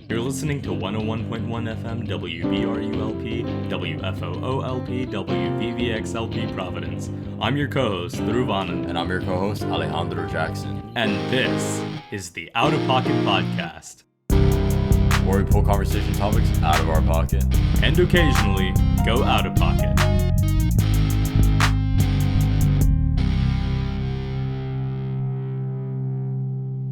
You're listening to 101.1 FM WBRULP, WFOOLP, WVVXLP Providence. I'm your co-host, Dhruv And I'm your co-host, Alejandro Jackson. And this is the Outta Pocket Podcast, where we pull conversation topics out of our pocket. And occasionally, go out of pocket.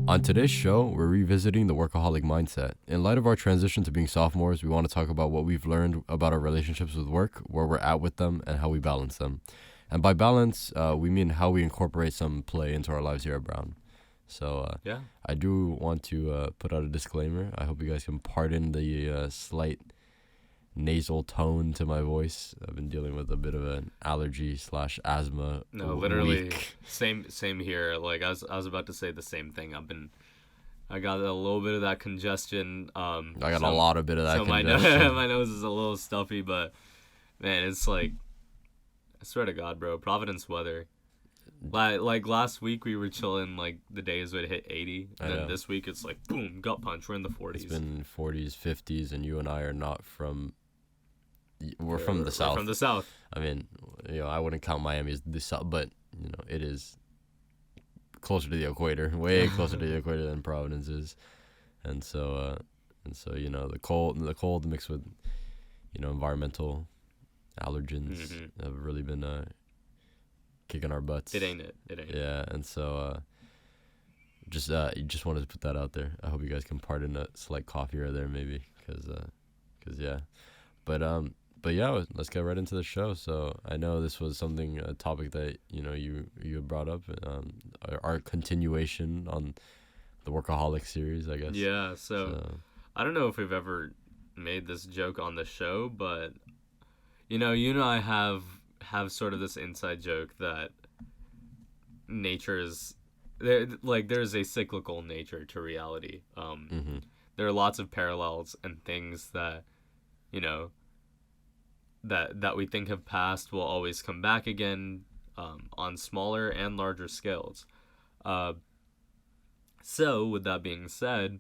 On today's show, we're revisiting the Workaholic Mindset. In light of our transition to being sophomores, we want to talk about what we've learned about our relationships with work, where we're at with them, and how we balance them. And by balance, we mean how we incorporate some play into our lives here at Brown. So I do want to put out a disclaimer. I hope you guys can pardon the slight nasal tone to my voice. I've been dealing with a bit of an allergy / asthma. No, literally same here. Like I was about to say the same thing. I got a little bit of that congestion. I got a lot of bit of that congestion. So my nose is a little stuffy, but man, it's like, I swear to God, bro, Providence weather. Like last week we were chilling, like the days would hit 80, and then this week it's like boom, gut punch, we're in the 40s. It's been 40s, 50s, and you and I are not from. We're from the south. We're from the south. I mean, I wouldn't count Miami as the south, but it is closer to the equator, way closer to the equator than Providence is, and so the cold mixed with environmental allergens have really been kicking our butts. It ain't. Yeah, and so just wanted to put that out there. I hope you guys can pardon a slight cough here or there, maybe, because yeah, but yeah, let's get right into the show. So I know this was a topic that you brought up, our continuation on the Workaholic series, I guess. Yeah. So I don't know if we've ever made this joke on the show, but you and I have sort of this inside joke that nature is there's a cyclical nature to reality. There are lots of parallels and things that that we think have passed will always come back again, on smaller and larger scales. So with that being said,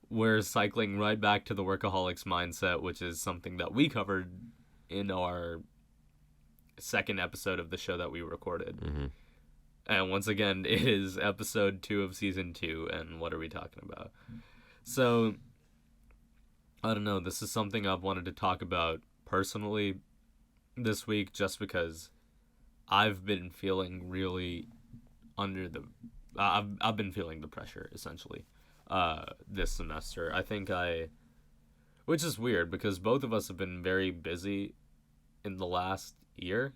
we're cycling right back to the Workaholics Mindset, which is something that we covered in our second episode of the show that we recorded. And once again, it is episode 2 of season 2, and what are we talking about? So I don't know, this is something I've wanted to talk about personally this week, just because I've been feeling really I've been feeling the pressure, essentially, this semester. Which is weird, because both of us have been very busy in the last year,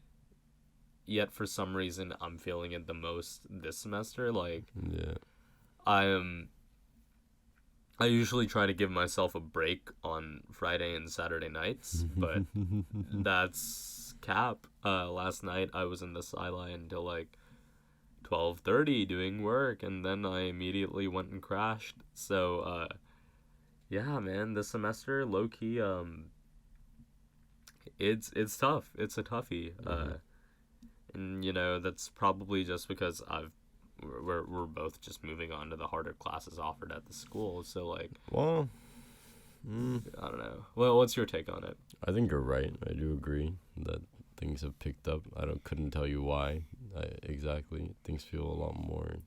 yet for some reason I'm feeling it the most this semester. I usually try to give myself a break on Friday and Saturday nights, but that's cap. Last night I was in the skyline until 12:30 doing work, and then I immediately went and crashed. So yeah, man, this semester, low key, it's tough. It's a toughie. And that's probably just because we're both just moving on to the harder classes offered at the school. So I don't know. Well, what's your take on it? I think you're right. I do agree that things have picked up. Couldn't tell you why exactly. Things feel a lot more,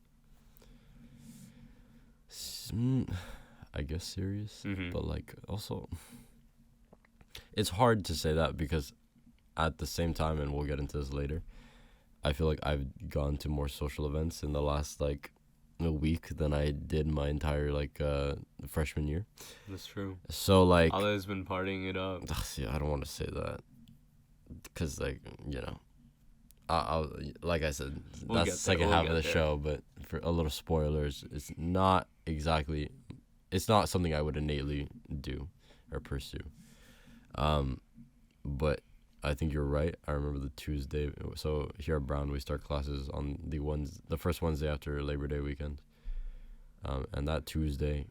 I guess, serious. But also, it's hard to say that, because at the same time, and we'll get into this later, I feel like I've gone to more social events in the last a week than I did my entire freshman year. That's true. So Ale's been partying it up. Yeah, I don't want to say that, because I'll like I said, that's the second half of the show. But for a little spoilers, it's not something I would innately do or pursue. But I think you're right. I remember the Tuesday. So here at Brown, we start classes on the first Wednesday after Labor Day weekend. And that Tuesday,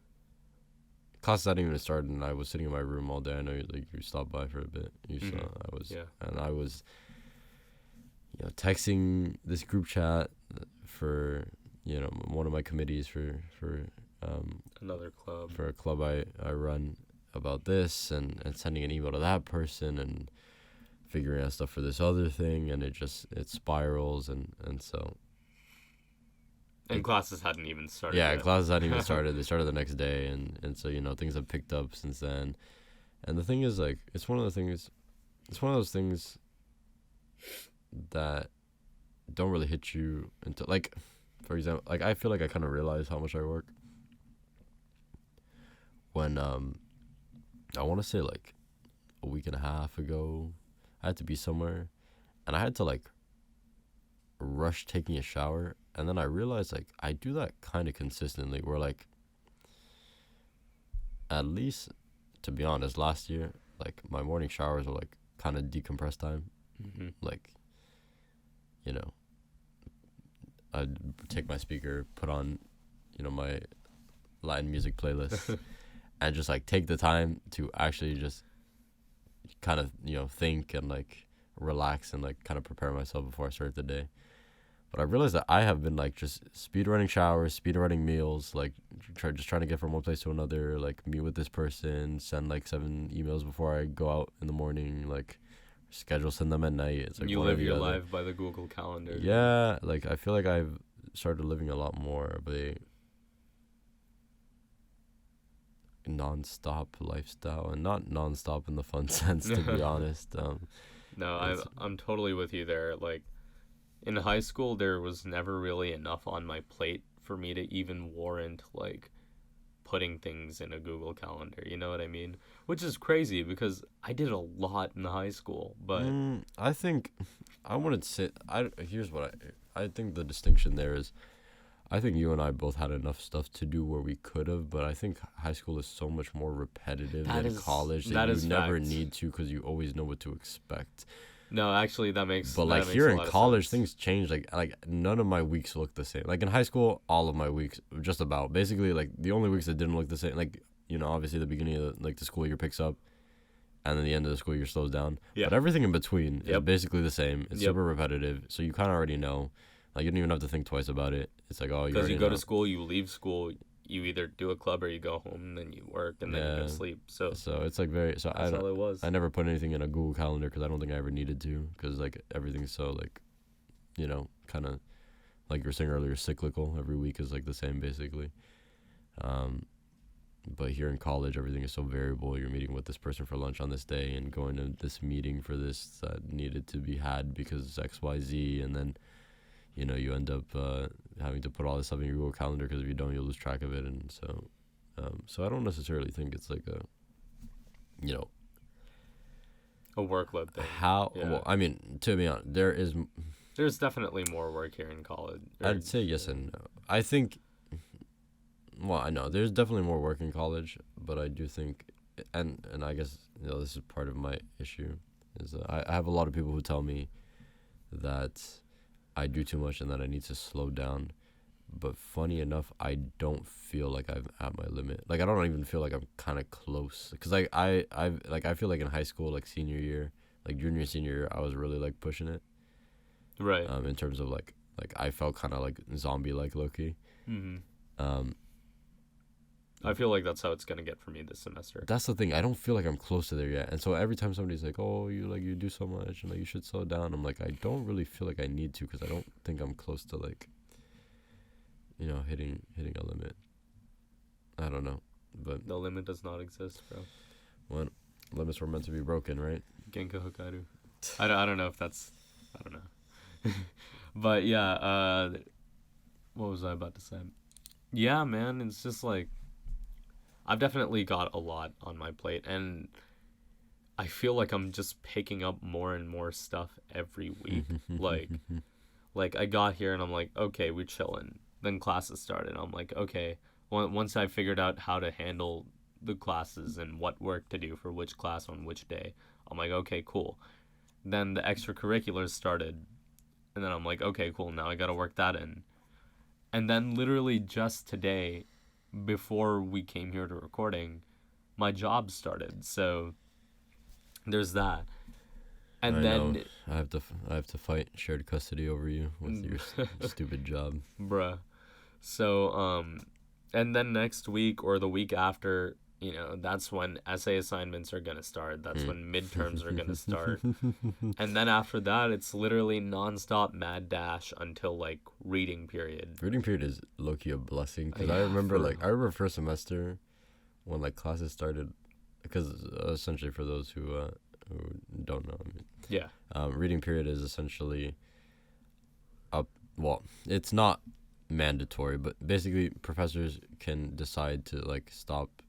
classes hadn't even started, and I was sitting in my room all day. I know you stopped by for a bit. You saw I was texting this group chat for one of my committees for Another club. For a club I run about this, and sending an email to that person, and figuring out stuff for this other thing, and it spirals, and so. And classes hadn't even started. Yeah, yet. classes hadn't even started. They started the next day, and so things have picked up since then. And the thing is, like, it's one of those things that don't really hit you until, like, for example, like, I feel like I kind of realize how much I work when I want to say like a week and a half ago, I had to be somewhere, and I had to like rush taking a shower, and then I realized like I do that kind of consistently, where like, at least, to be honest, last year, like, my morning showers were like kind of decompress time. Mm-hmm. Like, I'd take my speaker, put on, my Latin music playlist, and just like take the time to actually just kind of, think and like relax and like kind of prepare myself before I start the day. But I realized that I have been like just speed running showers, speed running meals, like trying to get from one place to another, like meet with this person, send like 7 emails before I go out in the morning, like send them at night. It's like you live your life by the Google Calendar. Yeah, like I feel like I've started living a lot more of a non-stop lifestyle, and not non-stop in the fun sense, to be honest. No, I'm totally with you there. Like, in high school, there was never really enough on my plate for me to even warrant, like, putting things in a Google Calendar. You know what I mean? Which is crazy, because I did a lot in high school, but... I think I wouldn't say... Here's what I think the distinction there is, I think you and I both had enough stuff to do where we could have, but I think high school is so much more repetitive than college that you never need to, because you always know what to expect. No, actually, that makes sense. But like here in college, things change. Like none of my weeks look the same. Like in high school, all of my weeks, just about, basically, like the only weeks that didn't look the same, like, obviously the beginning of the school year picks up, and then the end of the school year slows down. Yeah. But everything in between is basically the same. It's super repetitive, so you kind of already know. Like, you don't even have to think twice about it. It's like, oh, because you go to school, you leave school, you either do a club or you go home, and then you work, and then you go to sleep. So it's like that's all it was. I never put anything in a Google Calendar because I don't think I ever needed to, because like everything's so like, kind of like you were saying earlier, cyclical. Every week is like the same basically. But here in college, everything is so variable. You're meeting with this person for lunch on this day, and going to this meeting for this that needed to be had because XYZ, and then you end up having to put all this stuff in your Google Calendar, because if you don't, you'll lose track of it. And so I don't necessarily think it's like a workload thing. Well, I mean, to be honest, there's definitely more work here in college. I'd say yes and no. I think, well, I know there's definitely more work in college, but I do think, and I guess this is part of my issue, is I have a lot of people who tell me that I do too much and that I need to slow down. But funny enough, I don't feel like I'm at my limit. Like, I don't even feel like I'm kind of close. Because I feel like in high school, like senior year, like junior, senior year, I was really like pushing it. Right. In terms of like I felt kind of like zombie-like low-key. Mm-hmm. I feel like that's how it's gonna get for me this semester. That's the thing. I don't feel like I'm close to there yet. And so every time somebody's like, "Oh, you do so much, and like you should slow down," I'm like, I don't really feel like I need to, because I don't think I'm close to like, hitting a limit. I don't know, but the limit does not exist, bro. Well, limits were meant to be broken, right? Genka Hokaru. I don't know if that's, I don't know. But yeah, what was I about to say? Yeah, man, it's just like, I've definitely got a lot on my plate, and I feel like I'm just picking up more and more stuff every week. like I got here and I'm like, okay, we're chilling. Then classes started. I'm like, okay, once I figured out how to handle the classes and what work to do for which class on which day, I'm like, okay, cool. Then the extracurriculars started, and then I'm like, okay, cool, now I gotta work that in. And then literally just today, before we came here to recording, my job started. So there's that. And then I have to fight shared custody over you with your stupid job, bruh. So And then next week or the week after, you know, that's when essay assignments are going to start. That's when midterms are going to start. And then after that, it's literally nonstop mad dash until like reading period. Reading period is low-key a blessing, because Yeah, I remember first semester when like classes started, because essentially for those who don't know, I mean, Yeah. reading period is essentially well, it's not mandatory, but basically professors can decide to like stop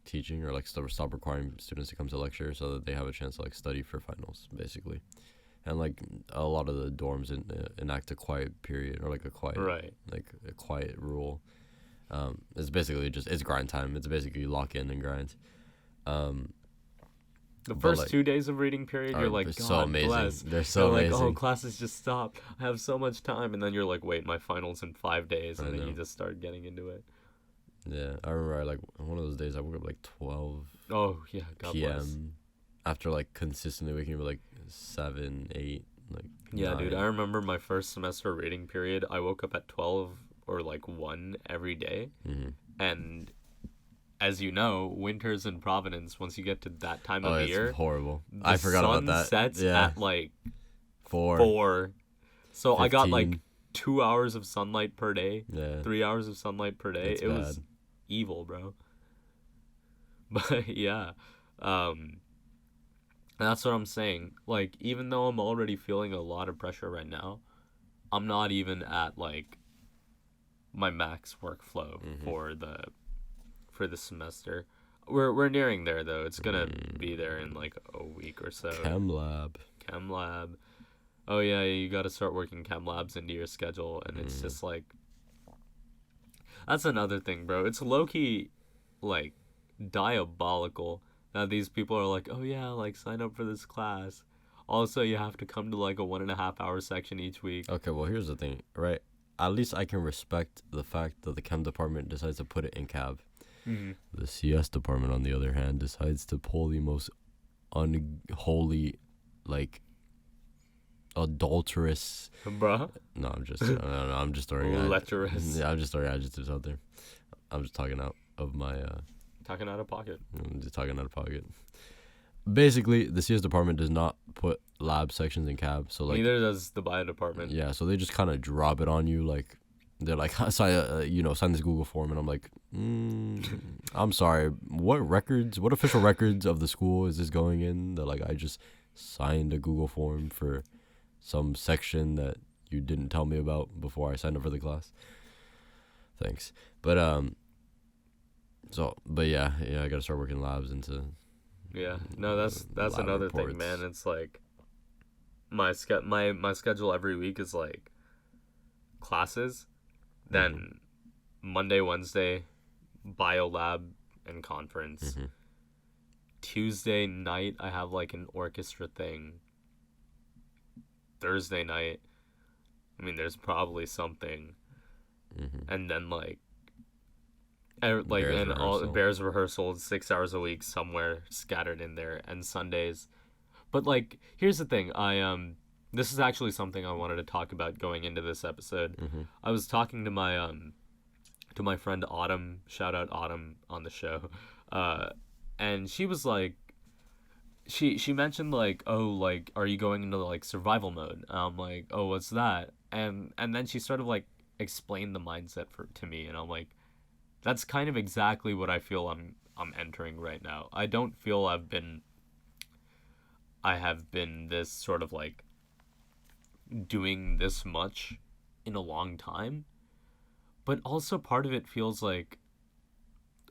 teaching, or like stop requiring students to come to lecture, so that they have a chance to like study for finals, basically. And like a lot of the dorms enact a quiet period, or like a quiet Right. like a quiet rule. It's basically just, it's grind time. It's basically lock in and grind. The But, first like, 2 days of reading period, you're like, they're God so amazing. bless. They're so You're amazing. like, oh, classes just stop. I have so much time. And then you're like, wait, my final's in 5 days. I And then know. you just start getting into it. Yeah, I remember like one of those days I woke up like 12 Oh, yeah. God p.m. bless. after like consistently waking up at like 7, 8, like Yeah, 9. dude. I remember my first semester reading period. I woke up at 12 or like 1 every day. Mm-hmm. And as you know, winters in Providence, once you get to that time Oh, of it's year, horrible. the I forgot about sun that. sets Yeah, at like 4. 4. So I got like 15. 2 hours of sunlight per day, Yeah, 3 hours of sunlight per day. it's It was bad. evil, bro. But yeah, that's what I'm saying. Like, even though I'm already feeling a lot of pressure right now, I'm not even at like my max workflow for the semester. We're nearing there though. It's gonna be there in like a week or so. Chem lab. Chem lab. Oh yeah, you got to start working chem labs into your schedule, and it's just like, that's another thing, bro. It's low key like diabolical that these people are like, oh yeah, like sign up for this class. Also, you have to come to like a 1.5 hour section each week. Okay, well here's the thing, right? At least I can respect the fact that the chem department decides to put it in cab. Mm-hmm. The CS department, on the other hand, decides to pull the most unholy, like, adulterous. Bruh. No, I'm just. No, I'm just throwing. Lecherous. Yeah, I'm just throwing adjectives out there. I'm just talking out of my. Talking out of pocket. I'm just talking out of pocket. Basically, the CS department does not put lab sections in cab, so like. Neither does the bio department. Yeah, so they just kind of drop it on you, like. They're like, sign this Google form, and I'm like, I'm sorry, what official records of the school is this going in? That like I just signed a Google form for some section that you didn't tell me about before I signed up for the class. Thanks, but yeah, I gotta start working labs into. Yeah, no, that's lab another reports. thing, man. It's like my schedule every week is like classes, then Monday, Wednesday, bio lab and conference. Tuesday night I have like an orchestra thing. Thursday night, I mean, there's probably something, and then like Bears and all rehearsal. Bears rehearsal 6 hours a week somewhere scattered in there, and Sundays. But like, here's the thing, this is actually something I wanted to talk about going into this episode. I was talking to my friend Autumn, shout out Autumn on the show, and she was like, she mentioned like, oh, like, are you going into like survival mode? And I'm like, oh, what's that? And then she sort of like explained the mindset to me, and I'm like, that's kind of exactly what I feel I'm entering right now. I don't feel I have been this sort of like doing this much in a long time, but also part of it feels like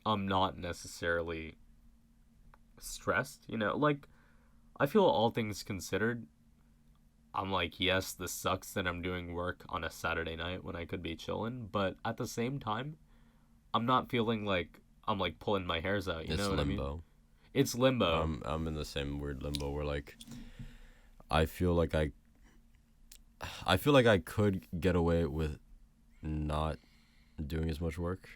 I'm not necessarily stressed, you know? Like, I feel all things considered, I'm like, yes, this sucks that I'm doing work on a Saturday night when I could be chilling, but at the same time, I'm not feeling like I'm like pulling my hairs out, you It's know what limbo. I mean? It's limbo. I'm in the same weird limbo where like I feel like I could get away with not doing as much work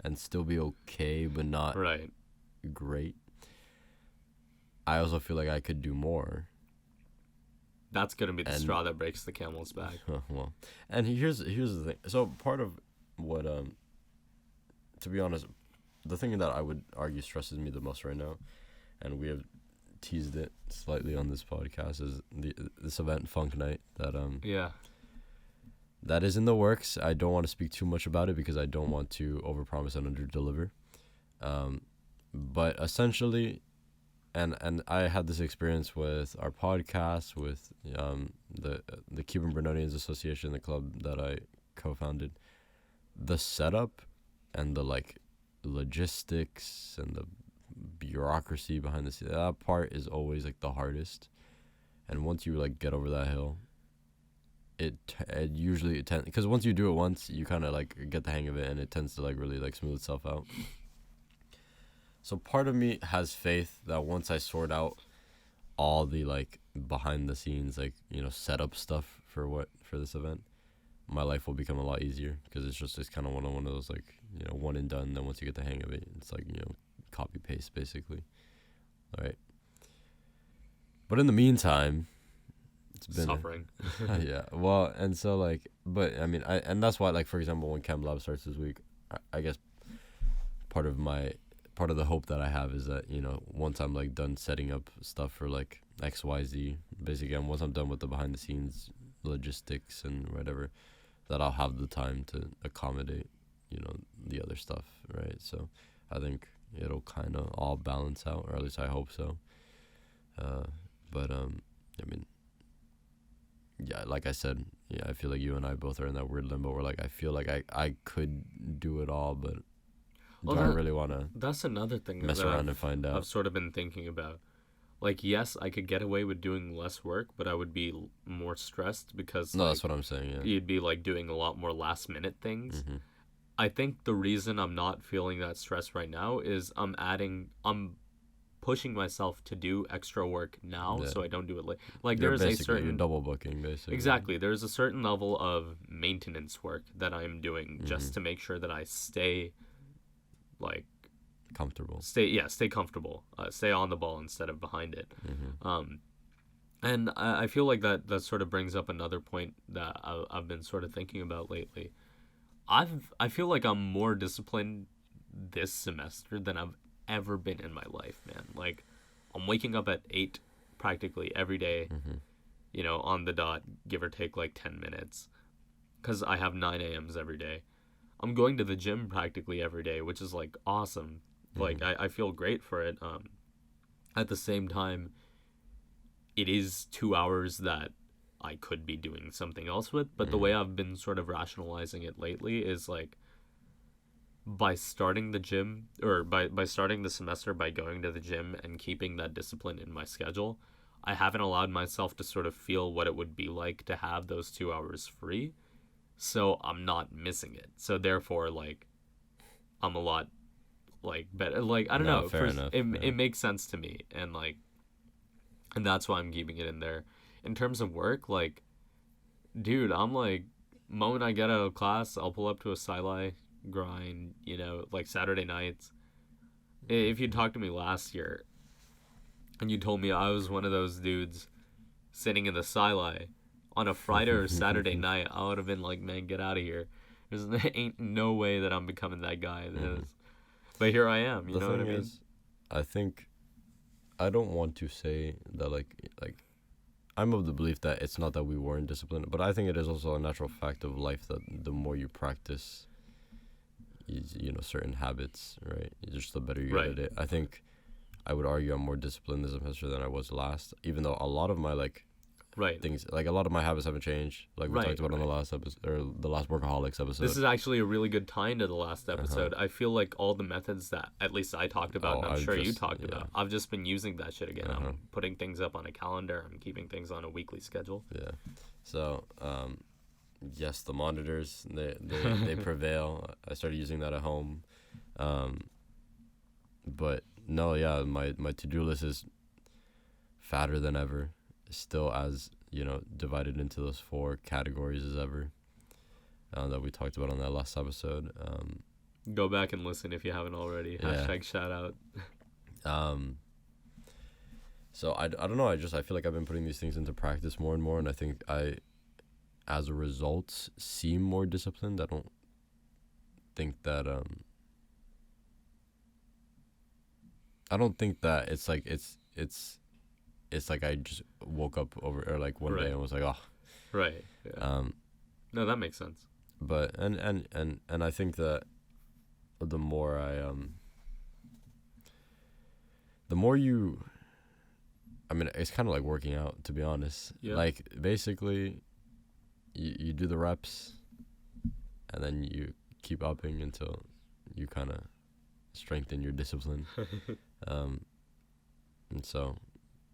and still be okay, but not Right. great. I also feel like I could do more. That's going to be the And- straw that breaks the camel's back. Well, and here's the thing. So part of what to be honest, the thing that I would argue stresses me the most right now, and we have teased it slightly on this podcast, is this event Funk Night that is in the works. I don't want to speak too much about it because I don't want to overpromise and underdeliver. But essentially, and I had this experience with our podcast, with the Cuban Bernardians Association, the club that I co-founded. The setup and the like logistics and the bureaucracy behind the scenes, that part is always like the hardest. And once you like get over that hill, it usually because once you do it once, you kind of like get the hang of it, and it tends to like really like smooth itself out. So part of me has faith that once I sort out all the like behind the scenes, like, you know, setup stuff for this event, my life will become a lot easier, because it's kind of one of those like, you know, one and done. Then once you get the hang of it, it's like, you know, copy paste basically. All right. But in the meantime, it's been suffering. Yeah. Well, and so like, but I mean, and that's why, like, for example, when Chem Lab starts this week, I guess part of the hope that I have is that, you know, once I'm like done setting up stuff for like XYZ, basically, and once I'm done with the behind the scenes logistics and whatever, that I'll have the time to accommodate, you know, the other stuff, right? So I think it'll kind of all balance out, or at least I hope so. But I mean, yeah, like I said, yeah, I feel like you and I both are in that weird limbo where like I feel like I could do it all, but do I really want to? That's another thing mess around and find out. I've sort of been thinking about. Like, yes, I could get away with doing less work, but I would be more stressed because... No, like, that's what I'm saying, yeah. You'd be, like, doing a lot more last-minute things. Mm-hmm. I think the reason I'm not feeling that stress right now is I'm pushing myself to do extra work now, so I don't do it late. Like, you're double booking, basically. Exactly. There's a certain level of maintenance work that I'm doing just to make sure that I stay, like... comfortable. Stay comfortable. Stay on the ball instead of behind it. And I feel like that sort of brings up another point that I've been sort of thinking about lately. I feel like I'm more disciplined this semester than I've ever been in my life, man. Like, I'm waking up at 8 practically every day, you know, on the dot, give or take like 10 minutes, because I have 9 a.m.s every day. I'm going to the gym practically every day, which is like awesome. Like, I feel great for it. At the same time, it is 2 hours that I could be doing something else with. But the way I've been sort of rationalizing it lately is, like, by starting the gym, or by starting the semester by going to the gym and keeping that discipline in my schedule, I haven't allowed myself to sort of feel what it would be like to have those 2 hours free. So I'm not missing it. So therefore, like, I'm a lot... like better, like, I don't know, fair enough, it makes sense to me, and like, and that's why I'm keeping it in there. In terms of work, like, dude, I'm like, moment I get out of class, I'll pull up to a sci grind, you know, like Saturday nights. If you talked to me last year and you told me I was one of those dudes sitting in the sci on a Friday or Saturday night, I would have been like, man, get out of here. Ain't no way that I'm becoming that guy. But here I am, you know what I mean? I think I don't want to say that like I'm of the belief that it's not that we weren't disciplined, but I think it is also a natural fact of life that the more you practice, you know, certain habits, right? Just the better you get at it. I think I would argue I'm more disciplined this semester than I was last, even though a lot of my things, like a lot of my habits haven't changed, like we talked about on the last episode, or the last Workaholics episode. This is actually a really good tie-in to the last episode. I feel like all the methods that at least I talked about, and I'm sure you talked about, I've just been using that shit again. I'm putting things up on a calendar. I'm keeping things on a weekly schedule. Yeah. So, yes, the monitors, they prevail. I started using that at home. But no, yeah, my to-do list is fatter than ever. Still as, you know, divided into those 4 categories as ever, that we talked about on that last episode. Go back and listen if you haven't already. Hashtag shout out. So I don't know, I feel like I've been putting these things into practice more and more, and I think I, as a result, seem more disciplined. I don't think that I don't think that it's like it's like I just woke up over or like one day and was like, oh. Right. Yeah. No, that makes sense. But and I think that the more the more you, I mean, it's kind of like working out, to be honest. Yeah. Like basically, you do the reps, and then you keep upping until you kind of strengthen your discipline. And so,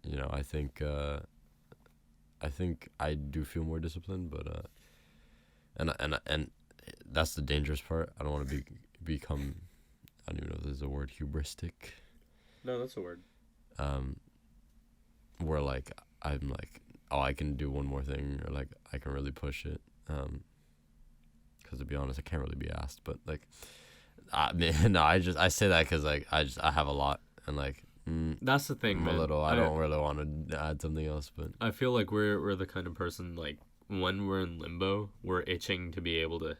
you know, I think I do feel more disciplined, but and that's the dangerous part. I don't want to become, I don't even know if there's a word, hubristic. No, that's a word. Where like I'm like, oh, I can do one more thing, or like I can really push it. Because to be honest, I can't really be asked. But like, no, I say that because like I have a lot, and like that's the thing, I'm man. a little. I don't really want to add something else, but I feel like we're the kind of person, like, when we're in limbo, we're itching to be able to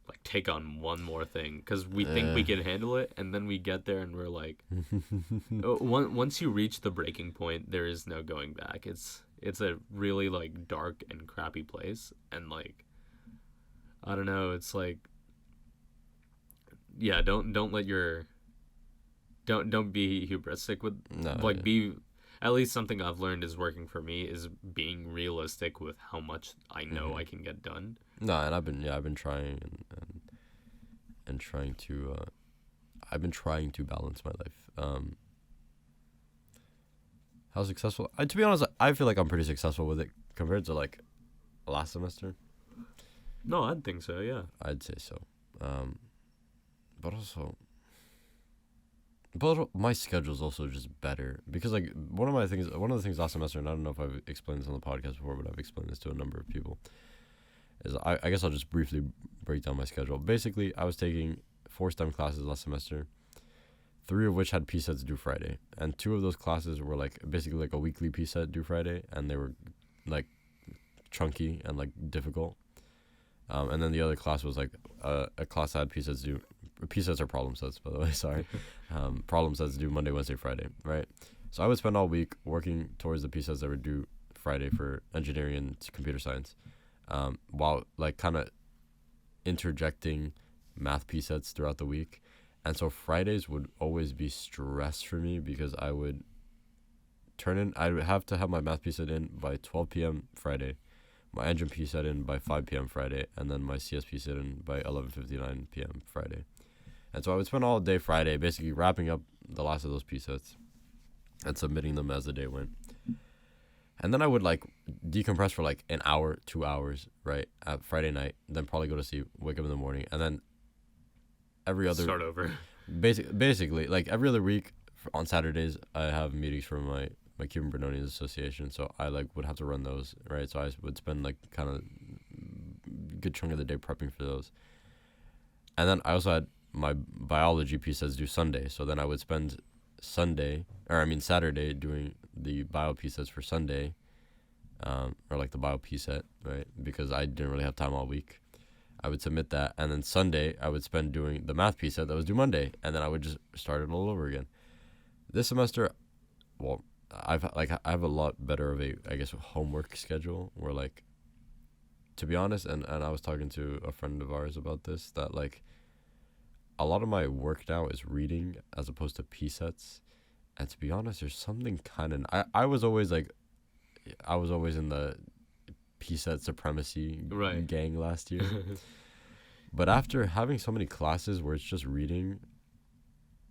like take on one more thing because we think we can handle it, and then we get there and we're like, once you reach the breaking point, there is no going back. It's a really like dark and crappy place, and like, I don't know, it's like, yeah, don't let your don't be hubristic with be, at least something I've learned is working for me is being realistic with how much I know I can get done. No, and I've been trying and trying to I've been trying to balance my life. How successful? To be honest, I feel like I'm pretty successful with it compared to like last semester. No, I'd think so. Yeah, I'd say so. But also, my schedule's also just better because like one of the things last semester, and I don't know if I've explained this on the podcast before, but I've explained this to a number of people, is I guess I'll just briefly break down my schedule. Basically, I was taking 4 STEM classes last semester, 3 of which had P-sets due Friday, and 2 of those classes were like basically like a weekly P-set due Friday, and they were like chunky and like difficult. And then the other class was like a class that had P-sets due. P-sets are problem sets, by the way, sorry. Problem sets due Monday, Wednesday, Friday, right? So I would spend all week working towards the P-sets that were due Friday for engineering and computer science, while like kind of interjecting math P-sets throughout the week. And so Fridays would always be stress for me because I would have to have my math P-set in by 12 p.m. Friday, my engine P-set in by 5 p.m. Friday, and then my CS P-set in by 11:59 p.m. Friday. And so I would spend all day Friday basically wrapping up the last of those P-sets and submitting them as the day went. And then I would like decompress for like an hour, 2 hours, right, at Friday night, then probably go to sleep, wake up in the morning, and then every other start over. Basically, like every other week on Saturdays, I have meetings for my Cuban Bernonians Association, so I like would have to run those, right? So I would spend like kind of a good chunk of the day prepping for those. And then I also had my biology P-sets due Sunday, so then I would spend Saturday doing the bio P-sets for Sunday, or like the bio P-set, right? Because I didn't really have time all week. I would submit that, and then Sunday I would spend doing the math P-set that was due Monday, and then I would just start it all over again. This semester, well, I have a lot better of a, I guess, homework schedule where like, to be honest, and I was talking to a friend of ours about this, that like a lot of my work now is reading as opposed to P-sets. And to be honest, there's something kind of, I was always in the P-set supremacy gang last year. But after having so many classes where it's just reading,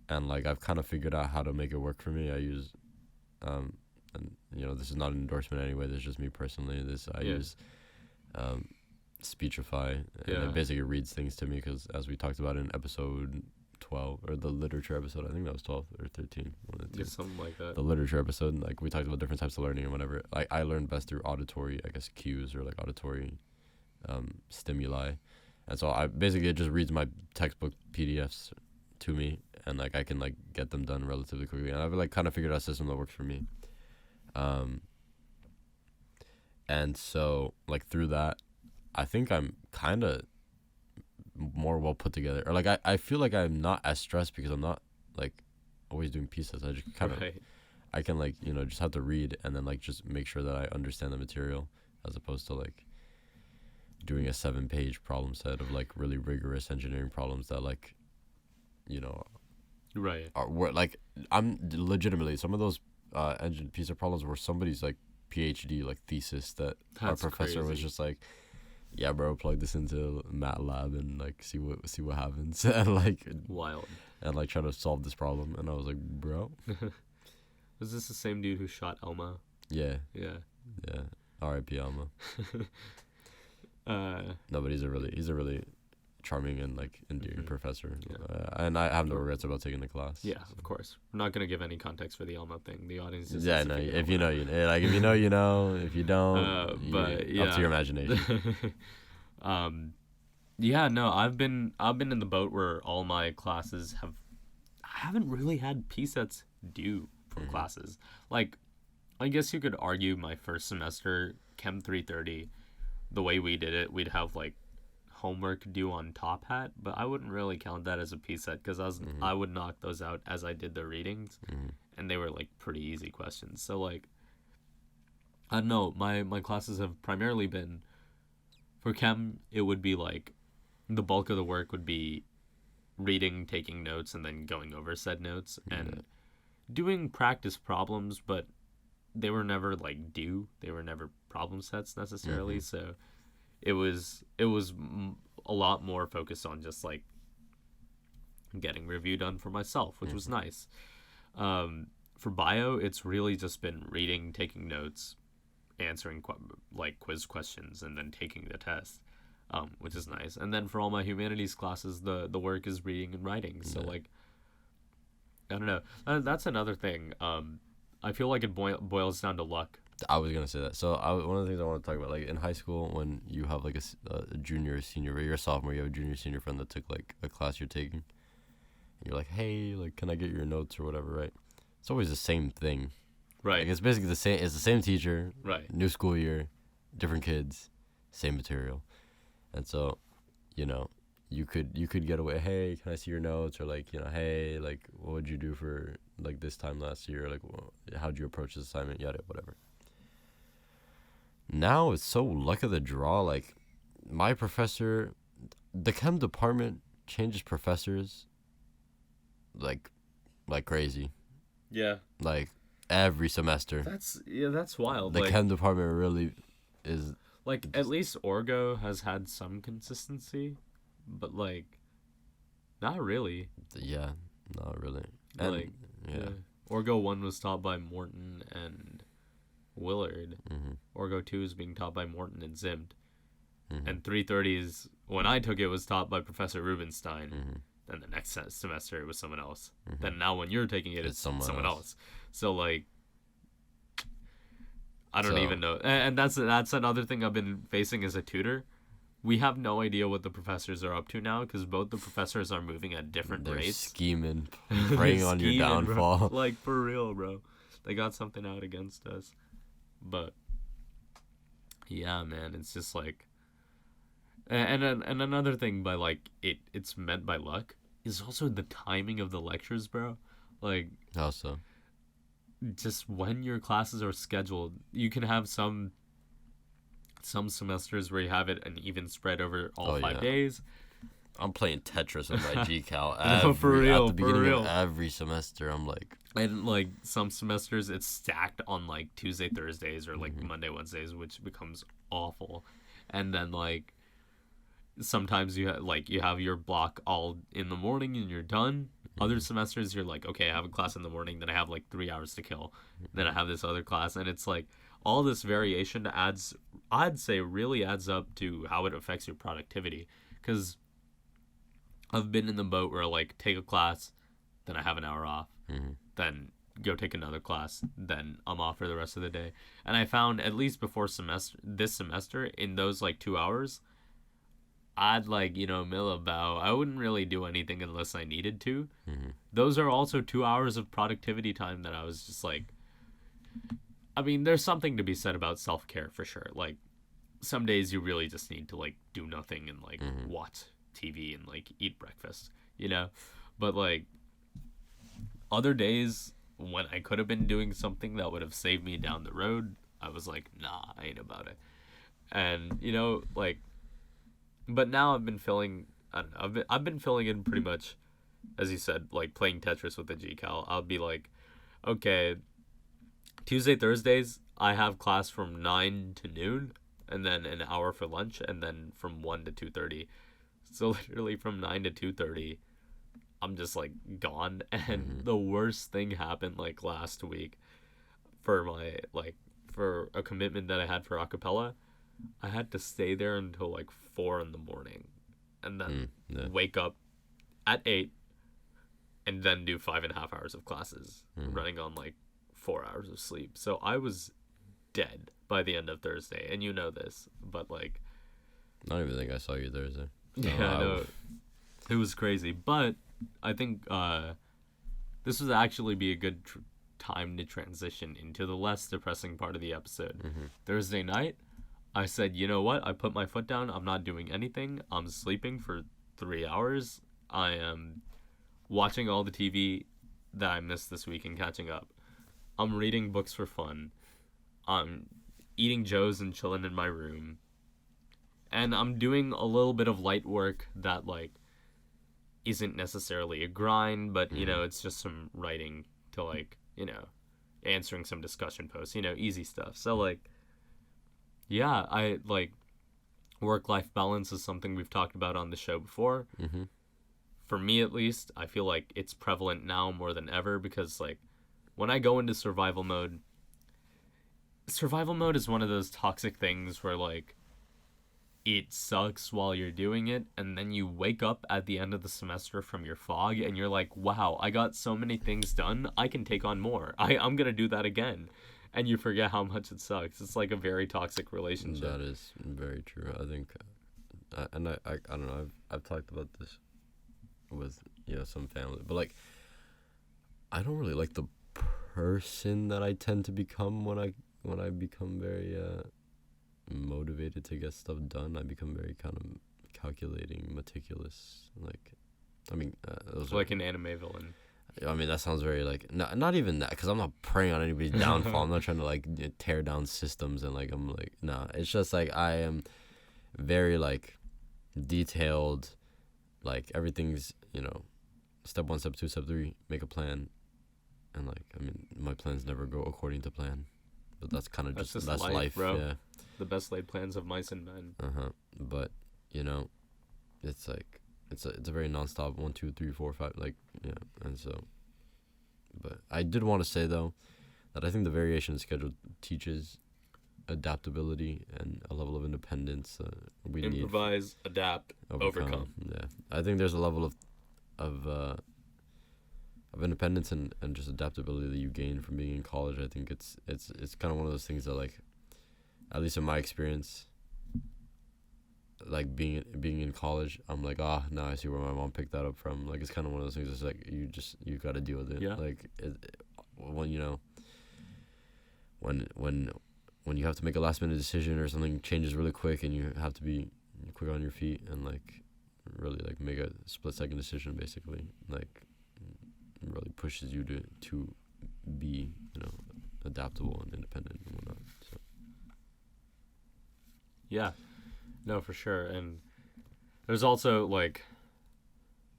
and like I've kind of figured out how to make it work for me, I use, and you know, this is not an endorsement anyway, this is just me personally, I use Speechify, and it basically reads things to me, because as we talked about in episode 12, or the literature episode, I think that was 12 or 13, one of the two. Something like that. The literature episode, like we talked about different types of learning and whatever. Like I learn best through auditory, I guess, cues, or like auditory stimuli, and so I basically, it just reads my textbook PDFs to me, and like I can like get them done relatively quickly, and I've like kind of figured out a system that works for me. And so like through that, I think I'm kind of more well put together, or like I feel like I'm not as stressed because I'm not like always doing pieces. I just kind of, I can like, you know, just have to read and then like just make sure that I understand the material as opposed to like doing a 7-page problem set of like really rigorous engineering problems that like, you know, were like, I'm legitimately, some of those engine piece of problems were somebody's like PhD like thesis that our professor was just like, yeah, bro, plug this into MATLAB and like see what happens and like wild and like try to solve this problem. And I was like, bro, was this the same dude who shot Elma? Yeah. Yeah. R.I.P. Elma. No, but he's a really charming and like endearing professor. Yeah. And I have no regrets about taking the class. Yeah, of course. We're not gonna give any context for the Elmo thing. The audience is no. If you know, you know. Like if you know, you know. If you don't, but yeah, up to your imagination. Yeah, no. I've been in the boat where all my classes I haven't really had P sets due for classes. Like, I guess you could argue my first semester, Chem 330, the way we did it, we'd have like homework due on Top Hat, but I wouldn't really count that as a P set because I would knock those out as I did the readings, and they were like pretty easy questions. So like, I don't know, my classes have primarily been, for Chem, it would be like, the bulk of the work would be reading, taking notes, and then going over said notes, and doing practice problems, but they were never like due. They were never problem sets necessarily, so it was a lot more focused on just like getting review done for myself, which was nice. For bio, it's really just been reading, taking notes, answering like quiz questions, and then taking the test, which is nice. And then for all my humanities classes, the work is reading and writing. So like, I don't know. That's another thing. I feel like it boils down to luck. I was gonna say that. So one of the things I want to talk about, like in high school, when you have like a junior or senior, or you're a sophomore, you have a junior senior friend that took like a class you're taking, and you're like, hey, like, can I get your notes or whatever, right? It's always the same thing, right? Like, it's basically the same. It's the same teacher, right? New school year, different kids, same material, and so, you know, you could get away. Hey, can I see your notes? Or like, you know, hey, like, what would you do for like this time last year? Like, how'd you approach this assignment? Yada, whatever. Now it's so luck of the draw. Like, my professor, the chem department changes professors like crazy. Yeah. Like every semester. That's wild. The chem department really is like, at least Orgo has had some consistency, but like not really. Yeah, not really. And, like Orgo 1 was taught by Morton and Willard. Orgo 2 is being taught by Morton and Zimt. And 330s, when I took it, was taught by Professor Rubenstein. Then the next semester it was someone else. Then now when you're taking it, it's someone else. So like, I don't even know. And that's another thing I've been facing as a tutor. We have no idea what the professors are up to now because both the professors are moving at different rates. Scheming, preying on your downfall. Bro. Like, for real, bro. They got something out against us. But yeah, man, it's just like, and another thing by like it's meant by luck is also the timing of the lectures, bro. Like, how so? Just when your classes are scheduled, you can have some semesters where you have it an even spread over all 5 days. I'm playing Tetris with my GCal at the beginning of every semester. I'm like, and like some semesters it's stacked on like Tuesday, Thursdays, or like Monday, Wednesdays, which becomes awful. And then like sometimes you have your block all in the morning and you're done. Other semesters you're like, okay, I have a class in the morning, then I have like 3 hours to kill, then I have this other class, and it's like all this variation I'd say really adds up to how it affects your productivity. Because I've been in the boat where I like take a class, then I have an hour off, then go take another class, then I'm off for the rest of the day. And I found, at least before this semester, in those like 2 hours, I'd like, mill about. I wouldn't really do anything unless I needed to. Those are also 2 hours of productivity time that I was just like, I mean, there's something to be said about self-care for sure. Like, some days you really just need to like do nothing and like watch TV and like eat breakfast, But like, other days when I could have been doing something that would have saved me down the road, I was like, nah, I ain't about it. And, like, but now I've been feeling, I don't know, I've been filling in pretty much, as you said, like playing Tetris with the GCal. I'll be like, okay, Tuesday, Thursdays, I have class from 9 to noon, and then an hour for lunch, and then from 1 to 2:30. So literally from 9 to 2:30, I'm just like gone. And the worst thing happened like last week for a commitment that I had for acapella. I had to stay there until like 4 in the morning, and then wake up at 8, and then do 5.5 hours of classes, running on like 4 hours of sleep. So I was dead by the end of Thursday, and you know this, but like, I don't even think I saw you Thursday. Yeah, I know. It was crazy, but I think this would actually be a good time to transition into the less depressing part of the episode. Thursday night, I said, you know what? I put my foot down. I'm not doing anything. I'm sleeping for 3 hours. I am watching all the TV that I missed this week and catching up. I'm reading books for fun. I'm eating Joe's and chilling in my room. And I'm doing a little bit of light work that, like, isn't necessarily a grind, but, it's just some writing to, like, answering some discussion posts, easy stuff. So, like, yeah, I, like, work-life balance is something we've talked about on the show before. For me, at least, I feel like it's prevalent now more than ever because, like, when I go into survival mode is one of those toxic things where, like, it sucks while you're doing it, and then you wake up at the end of the semester from your fog, and you're like, wow, I got so many things done, I can take on more. I'm gonna do that again. And you forget how much it sucks. It's like a very toxic relationship. That is very true. I think, I don't know, I've talked about this with, some family, but, like, I don't really like the person that I tend to become when I become very, motivated to get stuff done. I become very kind of calculating, meticulous. Like, I mean, like an anime villain. I mean, that sounds very like not even that, because I'm not preying on anybody's downfall. I'm not trying to like tear down systems and like I'm like nah. It's just like I am very like detailed. Like everything's step 1, step 2, step 3. Make a plan, and like I mean, my plans never go according to plan. But that's kind of just life, bro. Yeah. The best laid plans of mice and men. But it's like it's a very nonstop 1, 2, 3, 4, 5, like and so. But I did want to say though that I think the variation schedule teaches adaptability and a level of independence we improvise, adapt, overcome. Yeah, I think there's a level of independence and just adaptability that you gain from being in college. I think it's kind of one of those things that, like, at least in my experience, like being in college, I'm like, now I see where my mom picked that up from. Like, it's kind of one of those things. It's like you got to deal with it. Yeah. Like when when you have to make a last minute decision or something changes really quick and you have to be quick on your feet and like really like make a split second decision, basically, like really pushes you to be adaptable and independent and whatnot. So. Yeah, no, for sure. And there's also, like,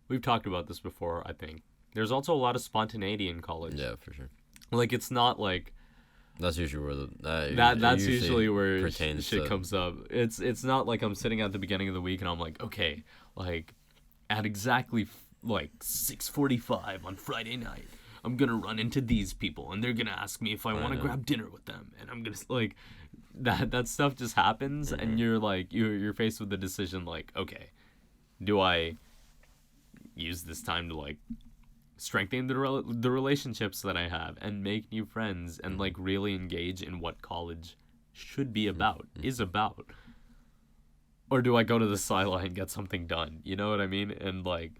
we've talked about this before, I think. There's also a lot of spontaneity in college. Yeah, for sure. Like, it's not like... That's usually where that's usually where shit comes up. It's not like I'm sitting at the beginning of the week and I'm like, okay, like, at exactly, like, 6:45 on Friday night, I'm gonna run into these people and they're gonna ask me if I want to grab dinner with them, and I'm gonna, like... That stuff just happens, and you're like you're faced with the decision, like, okay, do I use this time to like strengthen the relationships that I have and make new friends and like really engage in what college should be about, is about, or do I go to the sideline and get something done? You know what I mean? And like,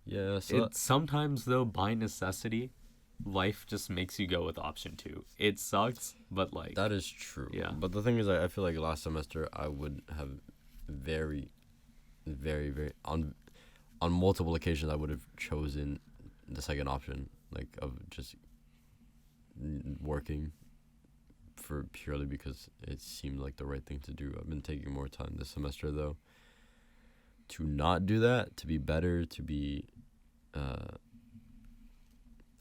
yeah, so it's sometimes though by necessity. Life just makes you go with option 2. It sucks, but like... That is true. Yeah. But the thing is, I feel like last semester I would have very, very, very... On multiple occasions, I would have chosen the second option, like of just working for purely because it seemed like the right thing to do. I've been taking more time this semester though to not do that, to be better, to be I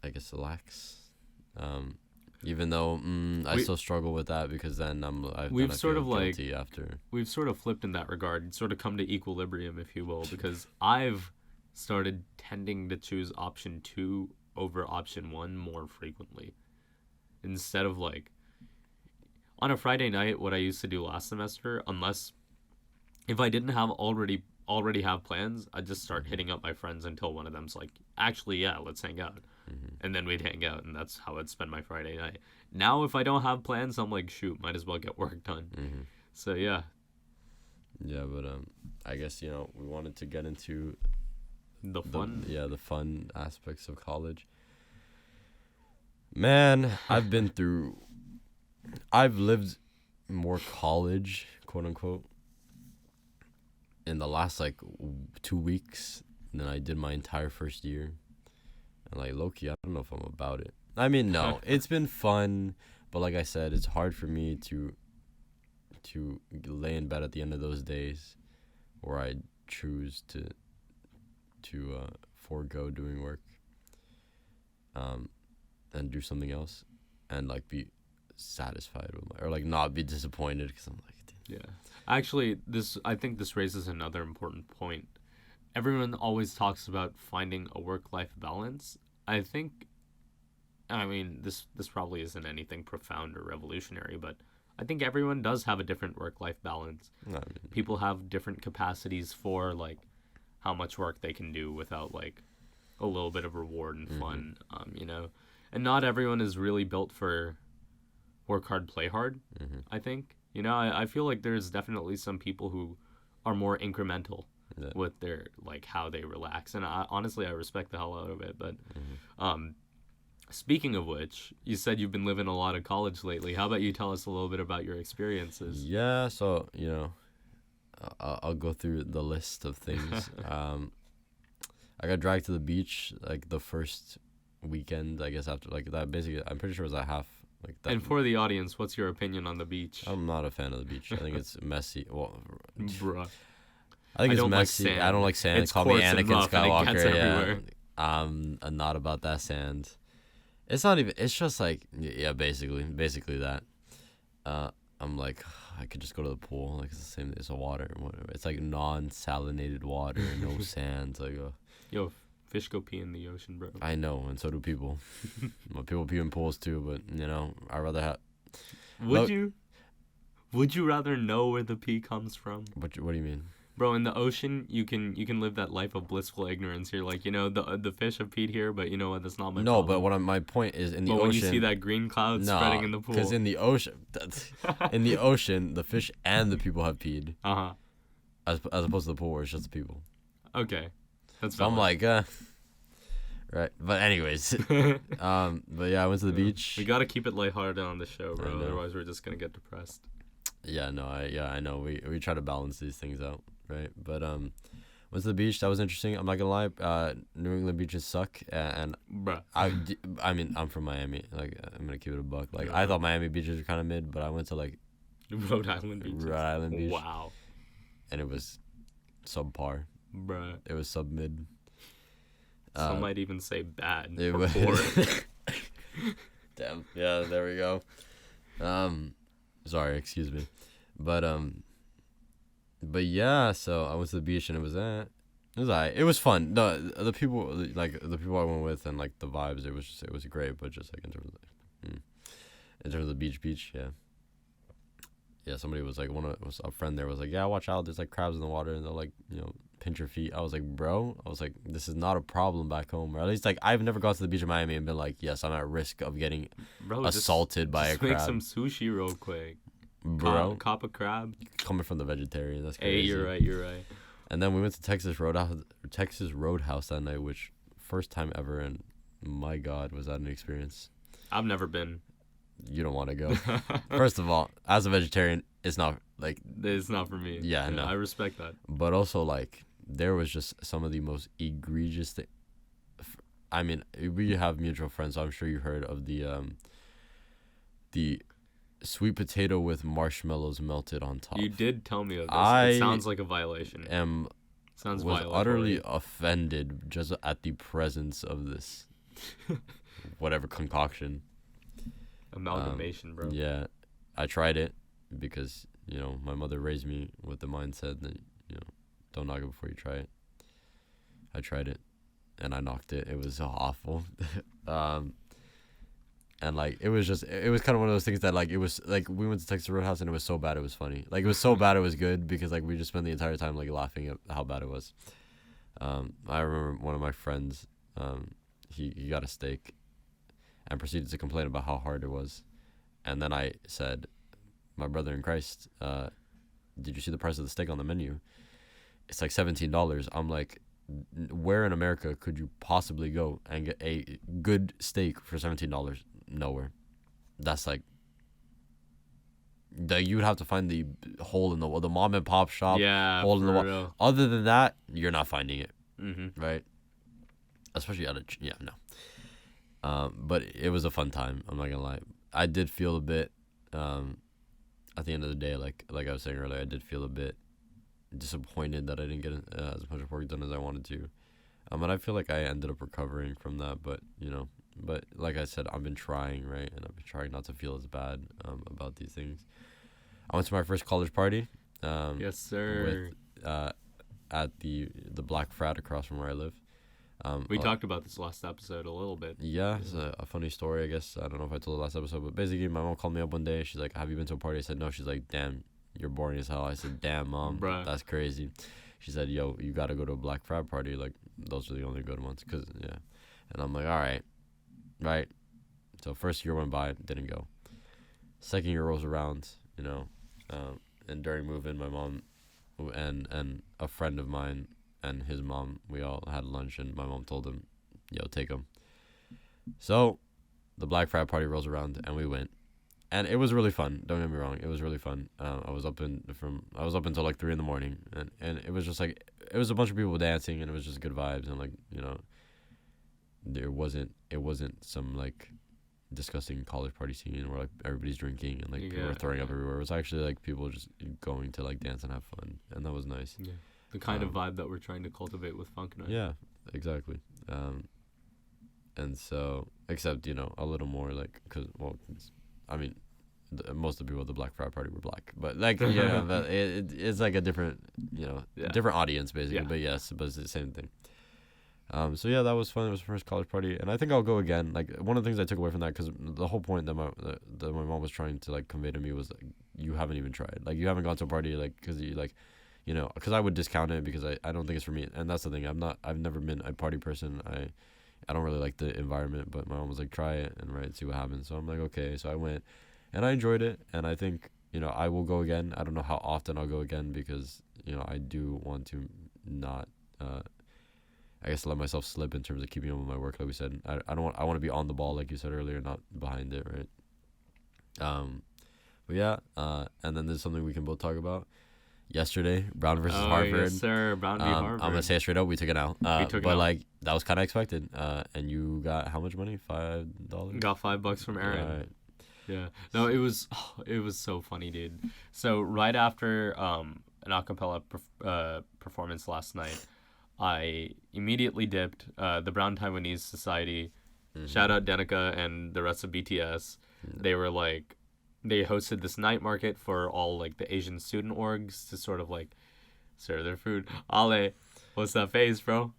guess lax. Even though I still struggle with that because then we've sort of like after. We've sort of flipped in that regard, sort of come to equilibrium, if you will, because I've started tending to choose option 2 over option 1 more frequently. Instead of like on a Friday night, what I used to do last semester, unless if I didn't have already have plans, I'd just start hitting up my friends until one of them's like, actually, yeah, let's hang out. And then we'd hang out, and that's how I'd spend my Friday night. Now, if I don't have plans, I'm like, shoot, might as well get work done. So, yeah. Yeah, but I guess, we wanted to get into the fun. The fun aspects of college. Man, I've lived more college, quote unquote, in the last, 2 weeks than I did my entire first year. And low-key, I don't know if I'm about it. I mean, no, it's been fun, but like I said, it's hard for me to lay in bed at the end of those days where I choose to forego doing work, and do something else, and be satisfied with or not be disappointed because I'm yeah. Actually, I think this raises another important point. Everyone always talks about finding a work-life balance. I mean, this probably isn't anything profound or revolutionary, but I think everyone does have a different work-life balance. People have different capacities for, how much work they can do without, a little bit of reward and fun, And not everyone is really built for work hard, play hard, I think. I feel like there's definitely some people who are more incremental. Yeah. With their how they relax, and honestly I respect the hell out of it. But speaking of which, you said you've been living a lot of college lately. How about you tell us a little bit about your experiences? Yeah, so I'll go through the list of things. I got dragged to the beach the first weekend, I guess, after that. Basically, I'm pretty sure it was a half. That. And for the audience, what's your opinion on the beach? I'm not a fan of the beach. I think it's messy. Well, bruh. I think it's messy. Like sand. I don't like sand. It's Call me Anakin Skywalker. And it gets everywhere. I'm not about that sand. It's not even. It's just basically that. I'm I could just go to the pool. It's the same. It's a water. Whatever. It's non-salinated water, no sand. Yo, fish go pee in the ocean, bro. I know, and so do people. People pee in pools too, but I'd rather have. Would you rather know where the pee comes from? What do you mean? Bro, in the ocean, you can live that life of blissful ignorance. You're the fish have peed here, but you know what? That's not my problem. No, but my point is in the ocean. When you see that green cloud spreading in the pool. Because in the ocean, the fish and the people have peed. As opposed to the pool where it's just the people. Okay, that's. So valid. I'm right. But anyways, but yeah, I went to the beach. We gotta keep it lighthearted on the show, bro. Otherwise, we're just gonna get depressed. Yeah, no, I know. We try to balance these things out. Right, but went to the beach. That was interesting. I'm not gonna lie. New England beaches suck, and bruh. I mean, I'm from Miami. I'm gonna keep it a buck. I thought Miami beaches were kind of mid, but I went to Rhode Island beaches. Rhode Island beach. Wow. And it was subpar. Bruh. It was sub mid. Some might even say bad. It or was. poor. Damn. Yeah. There we go. Sorry. Excuse me. But yeah, so I went to the beach and it was alright. It was fun. The people the people I went with and the vibes, it was great. But just in terms of the beach, yeah. Yeah, somebody was a friend there was yeah, watch out. There's crabs in the water and they'll pinch your feet. I was bro, this is not a problem back home. Or at least I've never gone to the beach in Miami and been yes, I'm at risk of getting assaulted by a crab. Just make some sushi real quick. Bro, cop a crab. Coming from the vegetarian, that's crazy. Hey, you're right. And then we went to Texas Roadhouse that night, which first time ever, and my God, was that an experience? I've never been. You don't want to go. First of all, as a vegetarian, it's not it's not for me. Yeah, no. I respect that. But also there was just some of the most egregious I mean, we have mutual friends, so I'm sure you heard of the sweet potato with marshmallows melted on top. You did tell me of this. I It sounds like a violation. Sounds was violatory. utterly offended just at the presence of this whatever concoction. Amalgamation, bro. Yeah, I tried it because, you know, my mother raised me with the mindset that, you know, don't knock it before you try it. I tried it, and I knocked it. It was so awful. And, like, it was kind of one of those things that, like, it was, like, we went to Texas Roadhouse, and it was so bad it was funny. Like, it was so bad it was good because, like, we just spent the entire time, like, laughing at how bad it was. I remember one of my friends, he got a steak and proceeded to complain about how hard it was. And then I said, my brother in Christ, did you see the price of the steak on the menu? It's like $17. I'm like, where in America could you possibly go and get a good steak for $17? Nowhere. That's like, you would have to find the hole in the mom and pop shop. Yeah, hole in the wall. real. Other than that, you're not finding it. Mm-hmm. Right? Especially no. But it was a fun time. I'm not gonna lie. I did feel a bit. At the end of the day, like I was saying earlier, I did feel a bit disappointed that I didn't get as much work done as I wanted to. And I feel like I ended up recovering from that. But you know, like I said, I've been trying, right, and I've been trying not to feel as bad about these things. I went to my first college party. Yes, sir. With at the Black Frat across from where I live. We talked about this last episode a little bit. Yeah, it's a funny story, I guess. I don't know if I told the last episode, but basically my mom called me up one day. She's like, have you been to a party? I said, no. She's like, damn, you're boring as hell. I said, damn, Mom, Bruh. That's crazy. She said, yo, you got to go to a Black Frat party. Like, those are the only good ones. And I'm like, all right. Right. So first year went by, didn't go. Second year rolls around, you know, and during move-in, my mom and a friend of mine and his mom, we all had lunch, and my mom told him, yo, take him. So the Black Frat party rolls around, and we went. And it was really fun. Don't get me wrong. It was really fun. I was up until like 3 a.m, and it was just like, it was a bunch of people dancing, and it was just good vibes. And like, you know, it wasn't some like disgusting college party scene where like everybody's drinking and like people are throwing up everywhere. It was actually like people just going to like dance and have fun, and that was nice. Yeah. The kind of vibe that we're trying to cultivate with Funk Night. Yeah, exactly. And so, except, you know, a little more like, most of the people at the Black Frat party were black, but like, yeah, but it's like a different, you know, different audience basically. Yeah. But yes, but it's the same thing. So yeah, that was fun. It was the first college party, and I think I'll go again. Like, one of the things I took away from that, because the whole point that my mom was trying to like convey to me was like, you haven't even tried. Like, you haven't gone to a party, like, because you like, you know, because I would discount it because I don't think it's for me. And that's the thing. I've never been a party person. I don't really like the environment, but my mom was like, try it and see what happens. So I'm like, okay. So I went, and I enjoyed it. And I think, you know, I will go again. I don't know how often I'll go again because, you know, I do want to not, I guess, let myself slip in terms of keeping up with my work. Like we said, I want to be on the ball, like you said earlier, not behind it. Right. But yeah. And then there's something we can both talk about. Yesterday, Brown versus Harvard. Yes, sir. Brown v. Harvard. I'm gonna say it straight up. We took it out. Like, that was kind of expected. And you got how much money? $5. Got $5 from Aaron. Right. Yeah. No, it was so funny, dude. So right after an acapella performance last night, I immediately dipped. The Brown Taiwanese Society, shout out Danica and the rest of BTS. They were like, they hosted this night market for all like the Asian student orgs to sort of like serve their food. Ale, what's that face, bro?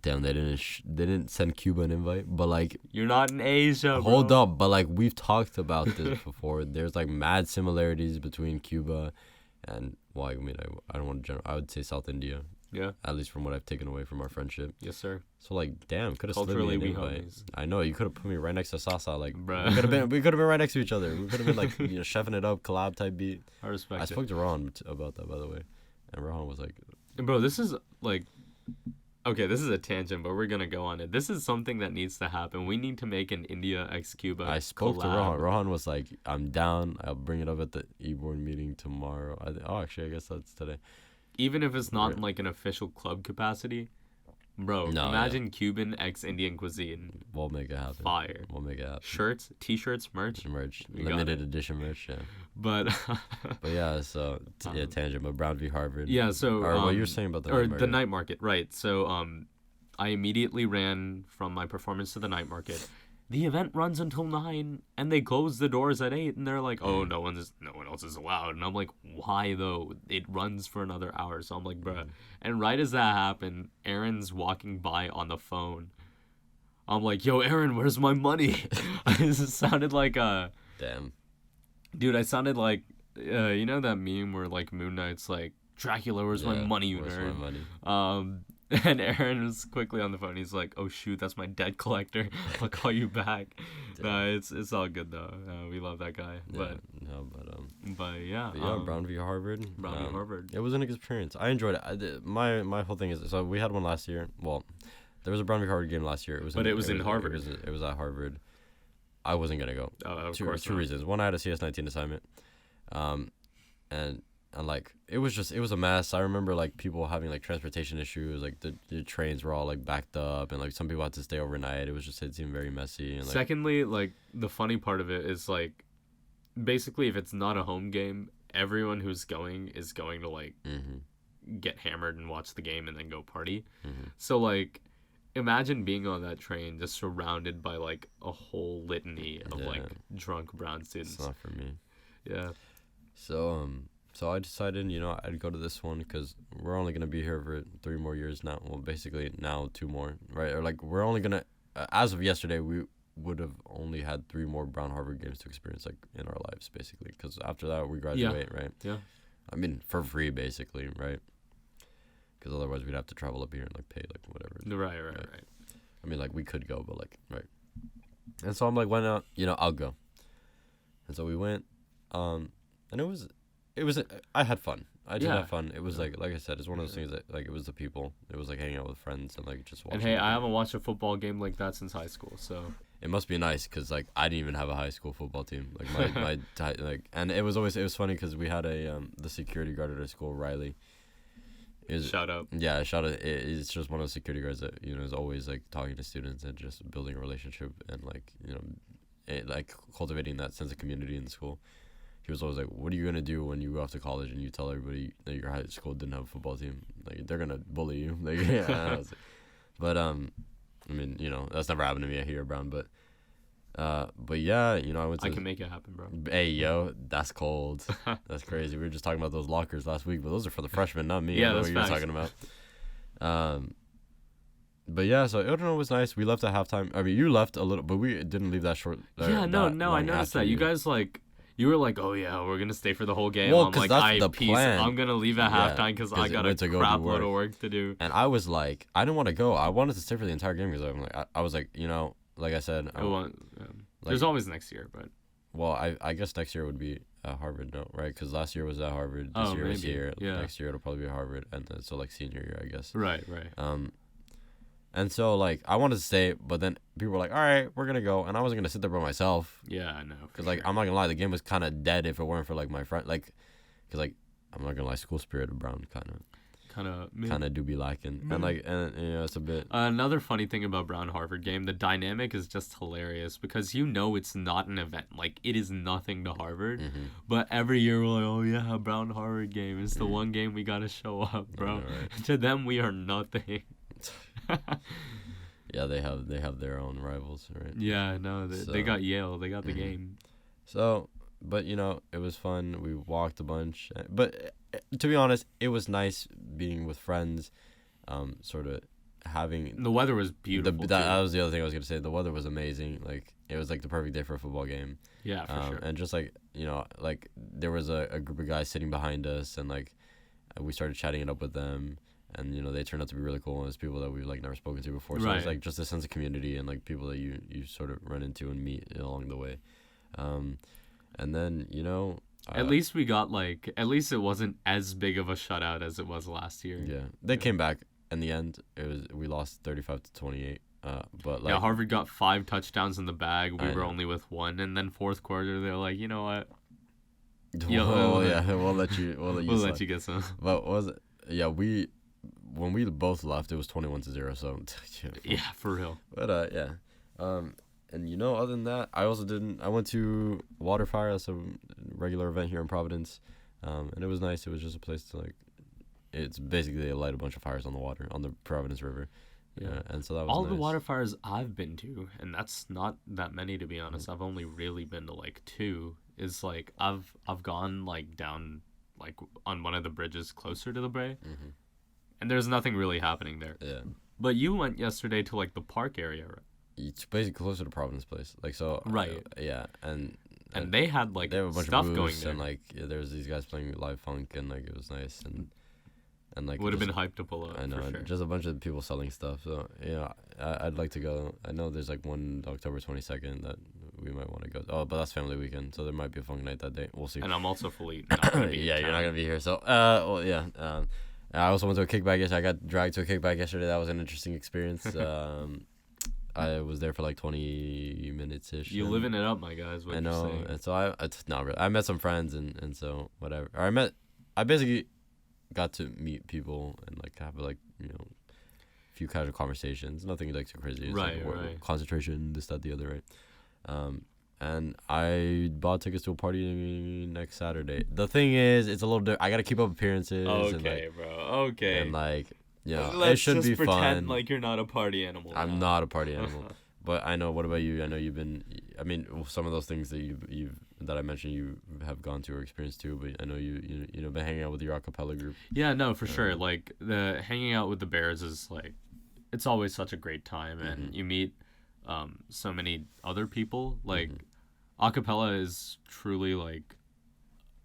Damn, they didn't send Cuba an invite, but like, you're not in Asia, bro. Hold up, but like, we've talked about this before. There's like mad similarities between Cuba and, well, I mean, I don't want to I would say South India. Yeah. At least from what I've taken away from our friendship. Yes, sir. So like, damn, could have slid me an invite. Homies. I know, you could have put me right next to Sasa. Like, bruh. we could have been right next to each other. We could have been like, you know, chefing it up, collab type beat. I respect it. I spoke to Rohan about that, by the way, and Rohan was like, bro, this is like, okay, this is a tangent, but we're gonna go on it. This is something that needs to happen. We need to make an India x Cuba. I spoke to Rohan. Rohan was like, I'm down. I'll bring it up at the e-board meeting tomorrow. Actually, I guess that's today. Even if it's not in like an official club capacity, Bro, No, imagine Cuban x Indian cuisine. We'll make it happen. Fire. We'll make it happen. Shirts, t-shirts, merch. We got Limited it. edition merch, yeah. But But yeah, so tangent, but Brown v. Harvard. yeah, so Or what you were saying about the night market. the night market, right? So I immediately ran from my performance to the night market. The event runs until 9, and they close the doors at 8, and they're like, "Oh, no one else is allowed." And I'm like, "Why though? It runs for another hour." So I'm like, "Bruh." And right as that happened, Aaron's walking by on the phone. I'm like, "Yo, Aaron, where's my money?" It sounded like Damn. dude, I sounded like you know that meme where like Moon Knight's like, "Dracula, where's my money, you where's nerd?" my money? And Aaron was quickly on the phone. He's like, "Oh shoot, that's my debt collector. I'll call you back." It's all good though. We love that guy. Yeah, But yeah. Brown v. Harvard. Brown v. Harvard. It was an experience. I enjoyed it. My whole thing is, so we had one last year. Well, there was a Brown v. Harvard game last year. It was in Harvard. It was at Harvard. I wasn't gonna go. Of course. Two reasons. One, I had a CS19 assignment, and like it was a mess. I remember like people having like transportation issues, like the trains were all like backed up, and like some people had to stay overnight. It seemed very messy. And, like, secondly, like the funny part of it is like, basically if it's not a home game, everyone who's going is going to like get hammered and watch the game and then go party. So like, imagine being on that train just surrounded by like a whole litany of like drunk brown students. It's not for me. Yeah. So I decided, I'd go to this one because we're only going to be here for 3 more years now. Well, basically now 2 more, right? Or like we're only going to, as of yesterday, we would have only had 3 more Brown Harvard games to experience like in our lives, basically. Because after that, we graduate, right? Yeah. I mean, for free, basically, right? Because otherwise we'd have to travel up here and like pay like whatever. Right. I mean, like we could go, but like, right. And so I'm like, why not? I'll go. And so we went, and I had fun. I did have fun. It was like I said, it's one of those things that like it was the people. It was like hanging out with friends and like just watching. And hey, I haven't watched a football game like that since high school, so it must be nice because like I didn't even have a high school football team. Like like, and it was funny because we had a the security guard at our school, Riley. Shout out. Yeah, shout out. It's just one of those security guards that is always like talking to students and just building a relationship and like like cultivating that sense of community in the school. He was always like, "What are you gonna do when you go off to college and you tell everybody that your high school didn't have a football team? Like they're gonna bully you." Like, yeah. But I mean, that's never happened to me here at Brown. But yeah, I went to. I can make it happen, bro. Hey, yo, that's cold. That's crazy. We were just talking about those lockers last week, but those are for the freshmen, not me. Yeah, I know that's what you're talking about. But yeah, so I don't know. It was nice. We left at halftime. I mean, you left a little, but we didn't leave that short. I noticed that. You guys like. You were like, "Oh yeah, we're gonna stay for the whole game." Well, I'm like, that's the peace. plan. I'm gonna leave at halftime because I got a crap load of work to do. And I was like, I didn't want to go. I wanted to stay for the entire game because I'm like, I was like, like I said, there's always next year, but. Well, I guess next year would be at Harvard, no, right? Because last year was at Harvard. This year is here. Yeah. Next year it'll probably be at Harvard, and then so like senior year, I guess. Right. And so, like, I wanted to stay, but then people were like, all right, we're going to go. And I wasn't going to sit there by myself. Yeah, I know. Because, like, I'm not going to lie, the game was kind of dead if it weren't for, like, my friend. Like, because, like, I'm not going to lie, school spirit of Brown kind of do be lacking. And, like, it's a bit. Another funny thing about Brown Harvard game, the dynamic is just hilarious because it's not an event. Like, it is nothing to Harvard. But every year we're like, oh, yeah, Brown Harvard game. It's the one game we got to show up, bro. Yeah, right. To them, we are nothing. Yeah, they have their own rivals, right? Yeah, no, they got Yale, they got the game. So, but it was fun. We walked a bunch, but to be honest, it was nice being with friends. Sort of having the weather was beautiful. That was the other thing I was gonna say. The weather was amazing. Like it was like the perfect day for a football game. Yeah, for sure. And just like like there was a group of guys sitting behind us, and like we started chatting it up with them. And, they turned out to be really cool. And it's people that we've, like, never spoken to before. So it's, like, just a sense of community and, like, people that you sort of run into and meet along the way. And then, at least we got, like... At least it wasn't as big of a shutout as it was last year. Yeah. They came back. In the end, we lost 35-28. But, like... Yeah, Harvard got 5 touchdowns in the bag. We were only with 1. And then fourth quarter, they're like, you know what? We'll let you get some. But was it... Yeah, when we both left, it was 21-0. So Yeah, for real. But yeah. And other than that, I went to Waterfire. That's a regular event here in Providence. And it was nice. It was just a place to it's basically they light a bunch of fires on the water, on the Providence River. Yeah. And so that was all nice. the water fires I've been to, and that's not that many to be honest. I've only really been to like 2. Is like I've gone like down like on one of the bridges closer to the Bray, and there's nothing really happening there. Yeah. But you went yesterday to like the park area, right? It's basically closer to Providence Place, like so. Right. Yeah, and they had like they have a bunch stuff of going there, and like there was these guys playing live funk, and like it was nice, and like would have been hyped to pull up. I know, for sure. just a bunch of people selling stuff. So I'd like to go. I know there's like one October 22nd that we might want to go. Oh, but that's family weekend, so there might be a funk night that day. We'll see. And I'm also fully not gonna be yeah, in you're not town. gonna be here. So I also went to a kickback yesterday. I got dragged to a kickback yesterday. That was an interesting experience. I was there for like 20 minutes ish. You living it up, my guys. What I you know, saying? and so it's not really. I met some friends and so whatever. I basically got to meet people and like have like a few casual conversations. Nothing like too crazy. It's Right, like, right. Concentration, this, that, the other, right? And I bought tickets to a party next Saturday. The thing is, it's a little different. I got to keep up appearances. Okay, bro. Okay. And like, Let's it should just be pretend fun. like you're not a party animal. I'm now. not a party animal. But I know. What about you? I know you've been. I mean, some of those things that you've that I mentioned you have gone to or experienced too. But I know you been hanging out with your acapella group. Yeah, no, for sure. Like the hanging out with the Bears is like, it's always such a great time, and you meet so many other people. Like, acapella is truly like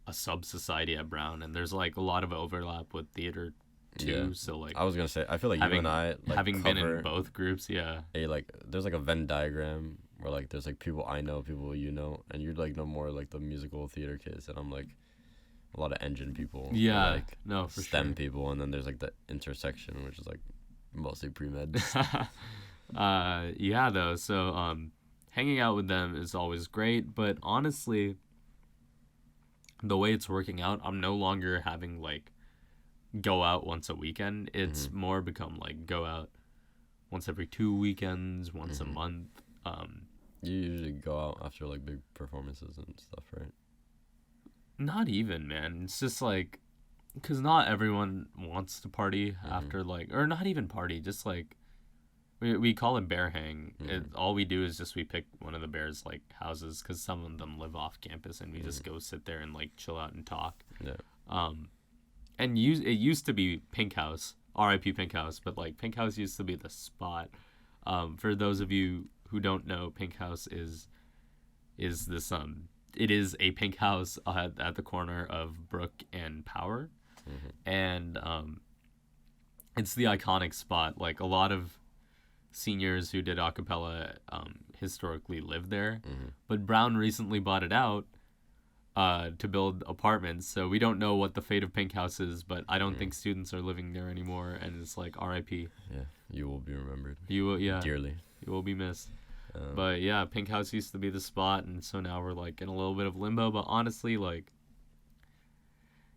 a sub society at Brown, and there's like a lot of overlap with theater too. Yeah. So like, I was gonna say, I feel like you and I like having been in cover both groups, yeah. there's like a Venn diagram where like there's like people I know, people you know, and you're like no more like the musical theater kids, and I'm like a lot of engine people. Yeah, or, like no, for STEM sure. people, and then there's like the intersection, which is like mostly pre-med. Yeah, though. So hanging out with them is always great, but honestly, the way it's working out, I'm no longer having like go out once a weekend. It's more become like go out once every 2 weekends, once a month. You usually go out after like big performances and stuff, right? Not even, man. It's just like, because not everyone wants to party after like, or not even party, just like we call it bear hang. All we do is just we pick one of the Bears like houses, because some of them live off campus, and we just go sit there and like chill out and talk. Yeah. And it used to be Pink House, R.I.P. Pink House, but like Pink House used to be the spot. For those of you who don't know, Pink House is this it is a pink house at the corner of Brook and Power, and it's the iconic spot. Like a lot of seniors who did a cappella historically lived there, but Brown recently bought it out to build apartments, so we don't know what the fate of Pink House is, but I don't think students are living there anymore, and it's like R.I.P. Yeah, you will be remembered. You will, yeah, dearly. You will be missed. But yeah, Pink House used to be the spot, and so now we're like in a little bit of limbo. But honestly, like,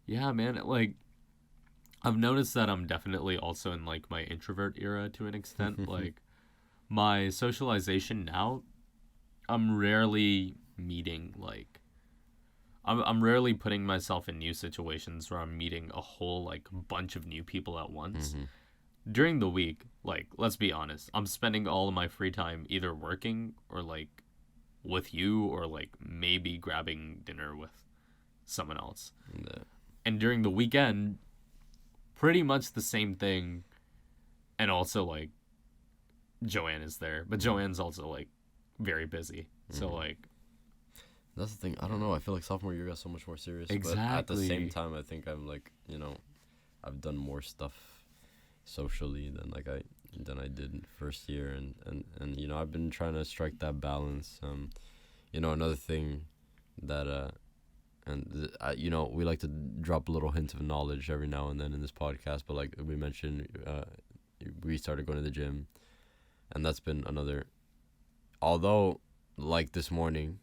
yeah, man, like, I've noticed that I'm definitely also in like my introvert era to an extent. Like, my socialization now, I'm rarely meeting like, I'm rarely putting myself in new situations where I'm meeting a whole like bunch of new people at once. During the week, like, let's be honest, I'm spending all of my free time either working or like with you, or like maybe grabbing dinner with someone else. Yeah. And during the weekend, pretty much the same thing. And also like Joanne is there, but Joanne's also like very busy. So like, that's the thing. I don't know. I feel like sophomore year got so much more serious. Exactly. But at the same time, I think I'm like, I've done more stuff socially than I did first year, and I've been trying to strike that balance. Another thing that we like to drop little hints of knowledge every now and then in this podcast, but like we mentioned, we started going to the gym, and that's been another. Although, like this morning,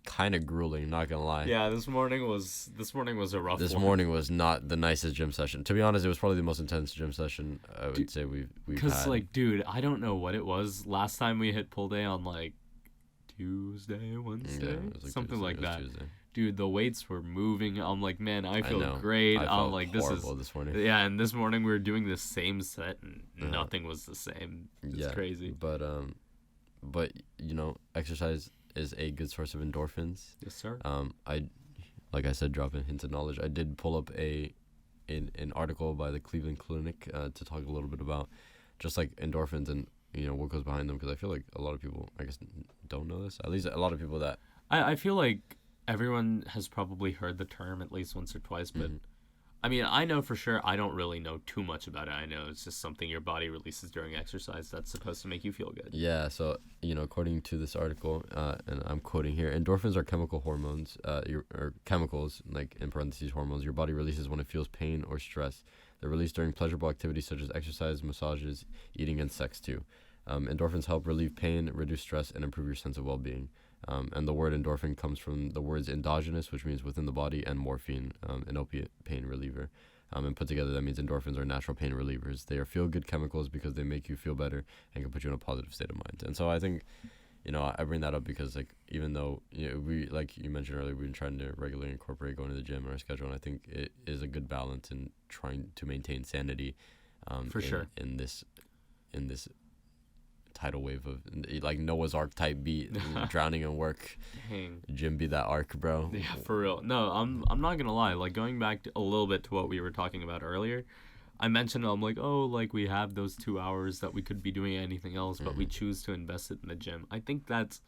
kind of grueling, not gonna lie. Yeah, this morning was a rough This one. morning was not the nicest gym session. To be honest, it was probably the most intense gym session I would say we've had. Because, like, dude, I don't know what it was. Last time we hit pull day on, like, Tuesday, Wednesday? Yeah, it was like something Tuesday. like It was that. Tuesday. Dude, the weights were moving. I'm like, man, I feel know. great. I I'm felt like, horrible this morning. Yeah, and this morning we were doing the same set and nothing was the same. It's crazy. But you know, exercise is a good source of endorphins. Yes, sir. Like I said, dropping hints of knowledge. I did pull up an article by the Cleveland Clinic to talk a little bit about just like endorphins and you know what goes behind them, because I feel like a lot of people, I guess, don't know this. At least a lot of people that I feel like everyone has probably heard the term at least once or twice, but I mean, I know for sure I don't really know too much about it. I know it's just something your body releases during exercise that's supposed to make you feel good. Yeah, so, you know, according to this article, and I'm quoting here, endorphins are chemical hormones, or chemicals, like in parentheses, hormones, your body releases when it feels pain or stress. They're released during pleasurable activities such as exercise, massages, eating, and sex too. Endorphins help relieve pain, reduce stress, and improve your sense of well-being. And the word endorphin comes from the words endogenous, which means within the body, and morphine, an opiate pain reliever. And put together, that means endorphins are natural pain relievers. They are feel-good chemicals because they make you feel better and can put you in a positive state of mind. And so I think, you know, I bring that up because, like, even though, you know, we, like you mentioned earlier, we've been trying to regularly incorporate going to the gym in our schedule, and I think it is a good balance in trying to maintain sanity. For sure. In this tidal wave of like Noah's Ark type beat, drowning in work. Dang. Jim be that ark, bro. Yeah, for real. No, I'm not gonna lie. Like, going back a little bit to what we were talking about earlier, I mentioned, I'm like, oh, like, we have those 2 hours that we could be doing anything else, but we choose to invest it in the gym. I think that's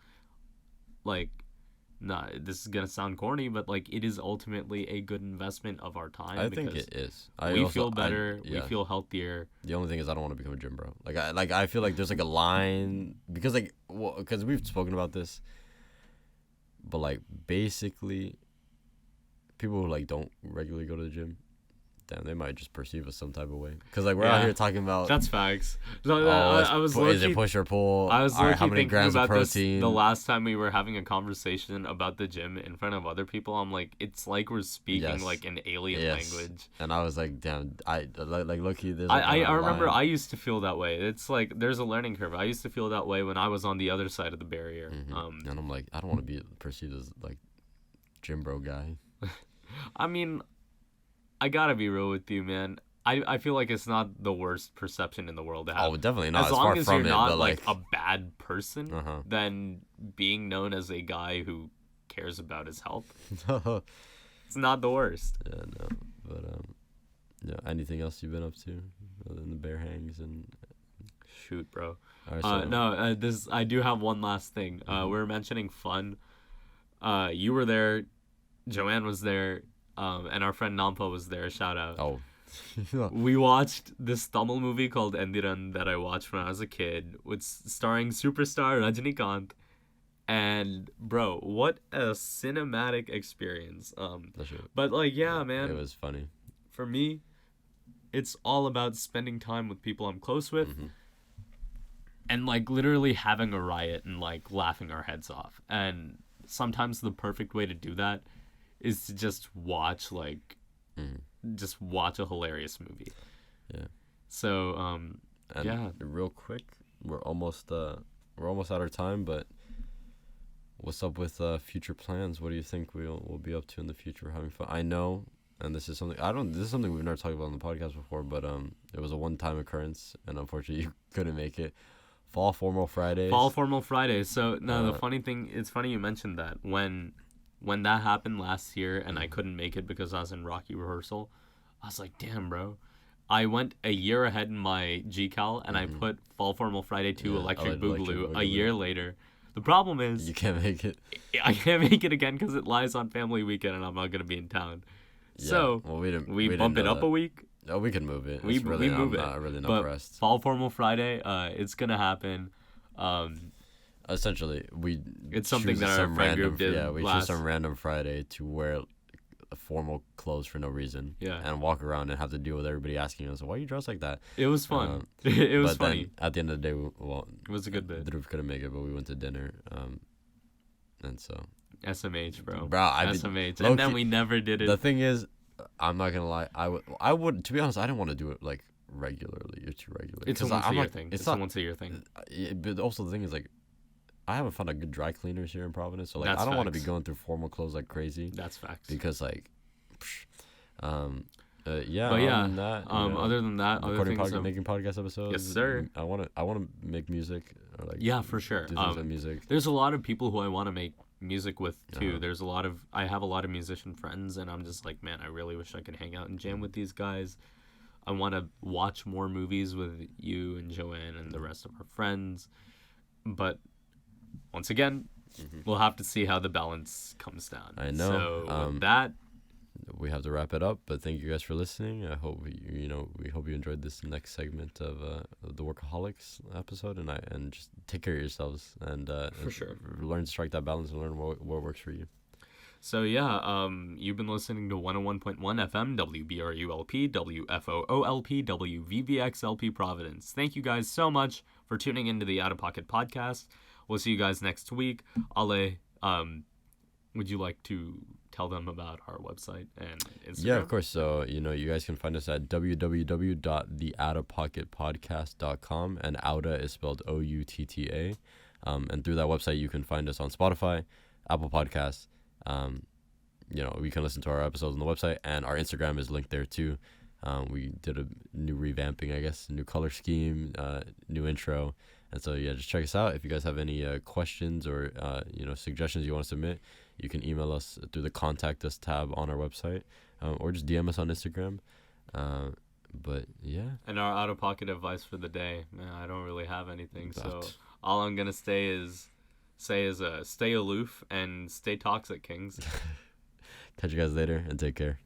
like, nah, this is gonna sound corny, but like, it is ultimately a good investment of our time. I think it is. We feel better. We feel healthier. The only thing is, I don't want to become a gym bro. I feel like there's like a line because because we've spoken about this, but like basically, people who like don't regularly go to the gym, damn, they might just perceive us some type of way. Because, like, we're out here talking about... That's facts. No, I was is it push or pull? I was how many thinking grams about of protein? This the last time we were having a conversation about the gym in front of other people. I'm like, it's like we're speaking, like, an alien language. And I was like, damn, look-key, there's... I remember I used to feel that way. It's like, there's a learning curve. I used to feel that way when I was on the other side of the barrier. And I'm like, I don't want to be perceived as, like, gym bro guy. I mean... I gotta be real with you, man. I feel like it's not the worst perception in the world to have. Oh, definitely not. As long as you're not like a bad person, then being known as a guy who cares about his health, it's not the worst. Yeah, no. But yeah. Anything else you've been up to other than the bear hangs and? Shoot, bro. Right, so... I do have one last thing. We were mentioning fun. You were there. Joanne was there. And our friend Nampa was there. Shout out. Oh. We watched this Tamil movie called Endiran that I watched when I was a kid, starring superstar Rajinikanth. And bro, what a cinematic experience. But like, yeah, man, it was funny. For me, it's all about spending time with people I'm close with, and like literally having a riot and like laughing our heads off. And sometimes the perfect way to do that is to just watch just watch a hilarious movie. Yeah. So and real quick, we're almost out of time, but what's up with future plans? What do you think we'll be up to in the future? Having fun. I know, and this is something we've never talked about on the podcast before, but it was a one-time occurrence, and unfortunately you couldn't make it. Fall Formal Fridays. So no, the funny thing, it's funny you mentioned that. When that happened last year and I couldn't make it because I was in Rocky rehearsal, I was like, damn, bro. I went a year ahead in my GCal and I put Fall Formal Friday 2 Electric Boogaloo a year later. The problem is... You can't make it. I can't make it again because it lies on family weekend and I'm not going to be in town. Yeah. So we bump it up a week. Oh, we can move it. We move it. I'm really not but pressed. Fall Formal Friday, it's going to happen. Essentially, it's something that our friend group did. Yeah, we choose some random Friday to wear formal clothes for no reason. Yeah. And walk around and have to deal with everybody asking us, "Why are you dressed like that?" It was fun. It was funny. Then, at the end of the day, it was a good bit. Dhruv couldn't make it, but we went to dinner. And so. SMH, bro. Bro, SMH. And then we never did it. The thing is, I'm not gonna lie. I would. To be honest, I didn't want to do it like regularly or too regularly. It's a once-a-year thing. It's a once-a-year thing. But also the thing is, like, I haven't found a good dry cleaners here in Providence, so like That's I don't want to facts. be going through formal clothes like crazy. That's facts. Because like, yeah. But yeah, other than that, other things making podcast episodes. Yes, sir. I want to make music. Or like, yeah, for sure. Do things with music. There's a lot of people who I want to make music with too. Uh-huh. I have a lot of musician friends, and I'm just like, man, I really wish I could hang out and jam with these guys. I want to watch more movies with you and Joanne and the rest of our friends, but once again, we'll have to see how the balance comes down. I know. So with that, we have to wrap it up. But thank you guys for listening. I hope we hope you enjoyed this next segment of the Workaholics episode, and just take care of yourselves and for sure learn to strike that balance and learn what works for you. So yeah, you've been listening to 101.1 FM, WBRULP, WFOOLP, WVVXLP Providence. Thank you guys so much for tuning into the Outta Pocket Podcast. We'll see you guys next week. Ale, would you like to tell them about our website and Instagram? Yeah, of course. So, you guys can find us at www.theoutapocketpodcast.com, and Outta is spelled Outta. And through that website, you can find us on Spotify, Apple Podcasts. We can listen to our episodes on the website, and our Instagram is linked there too. We did a new revamping, I guess, new color scheme, new intro. And so, yeah, just check us out. If you guys have any questions or, suggestions you want to submit, you can email us through the Contact Us tab on our website, or just DM us on Instagram. But, yeah. And our out-of-pocket advice for the day, man, I don't really have anything. So all I'm going to say is stay aloof and stay toxic, kings. Catch you guys later, and take care.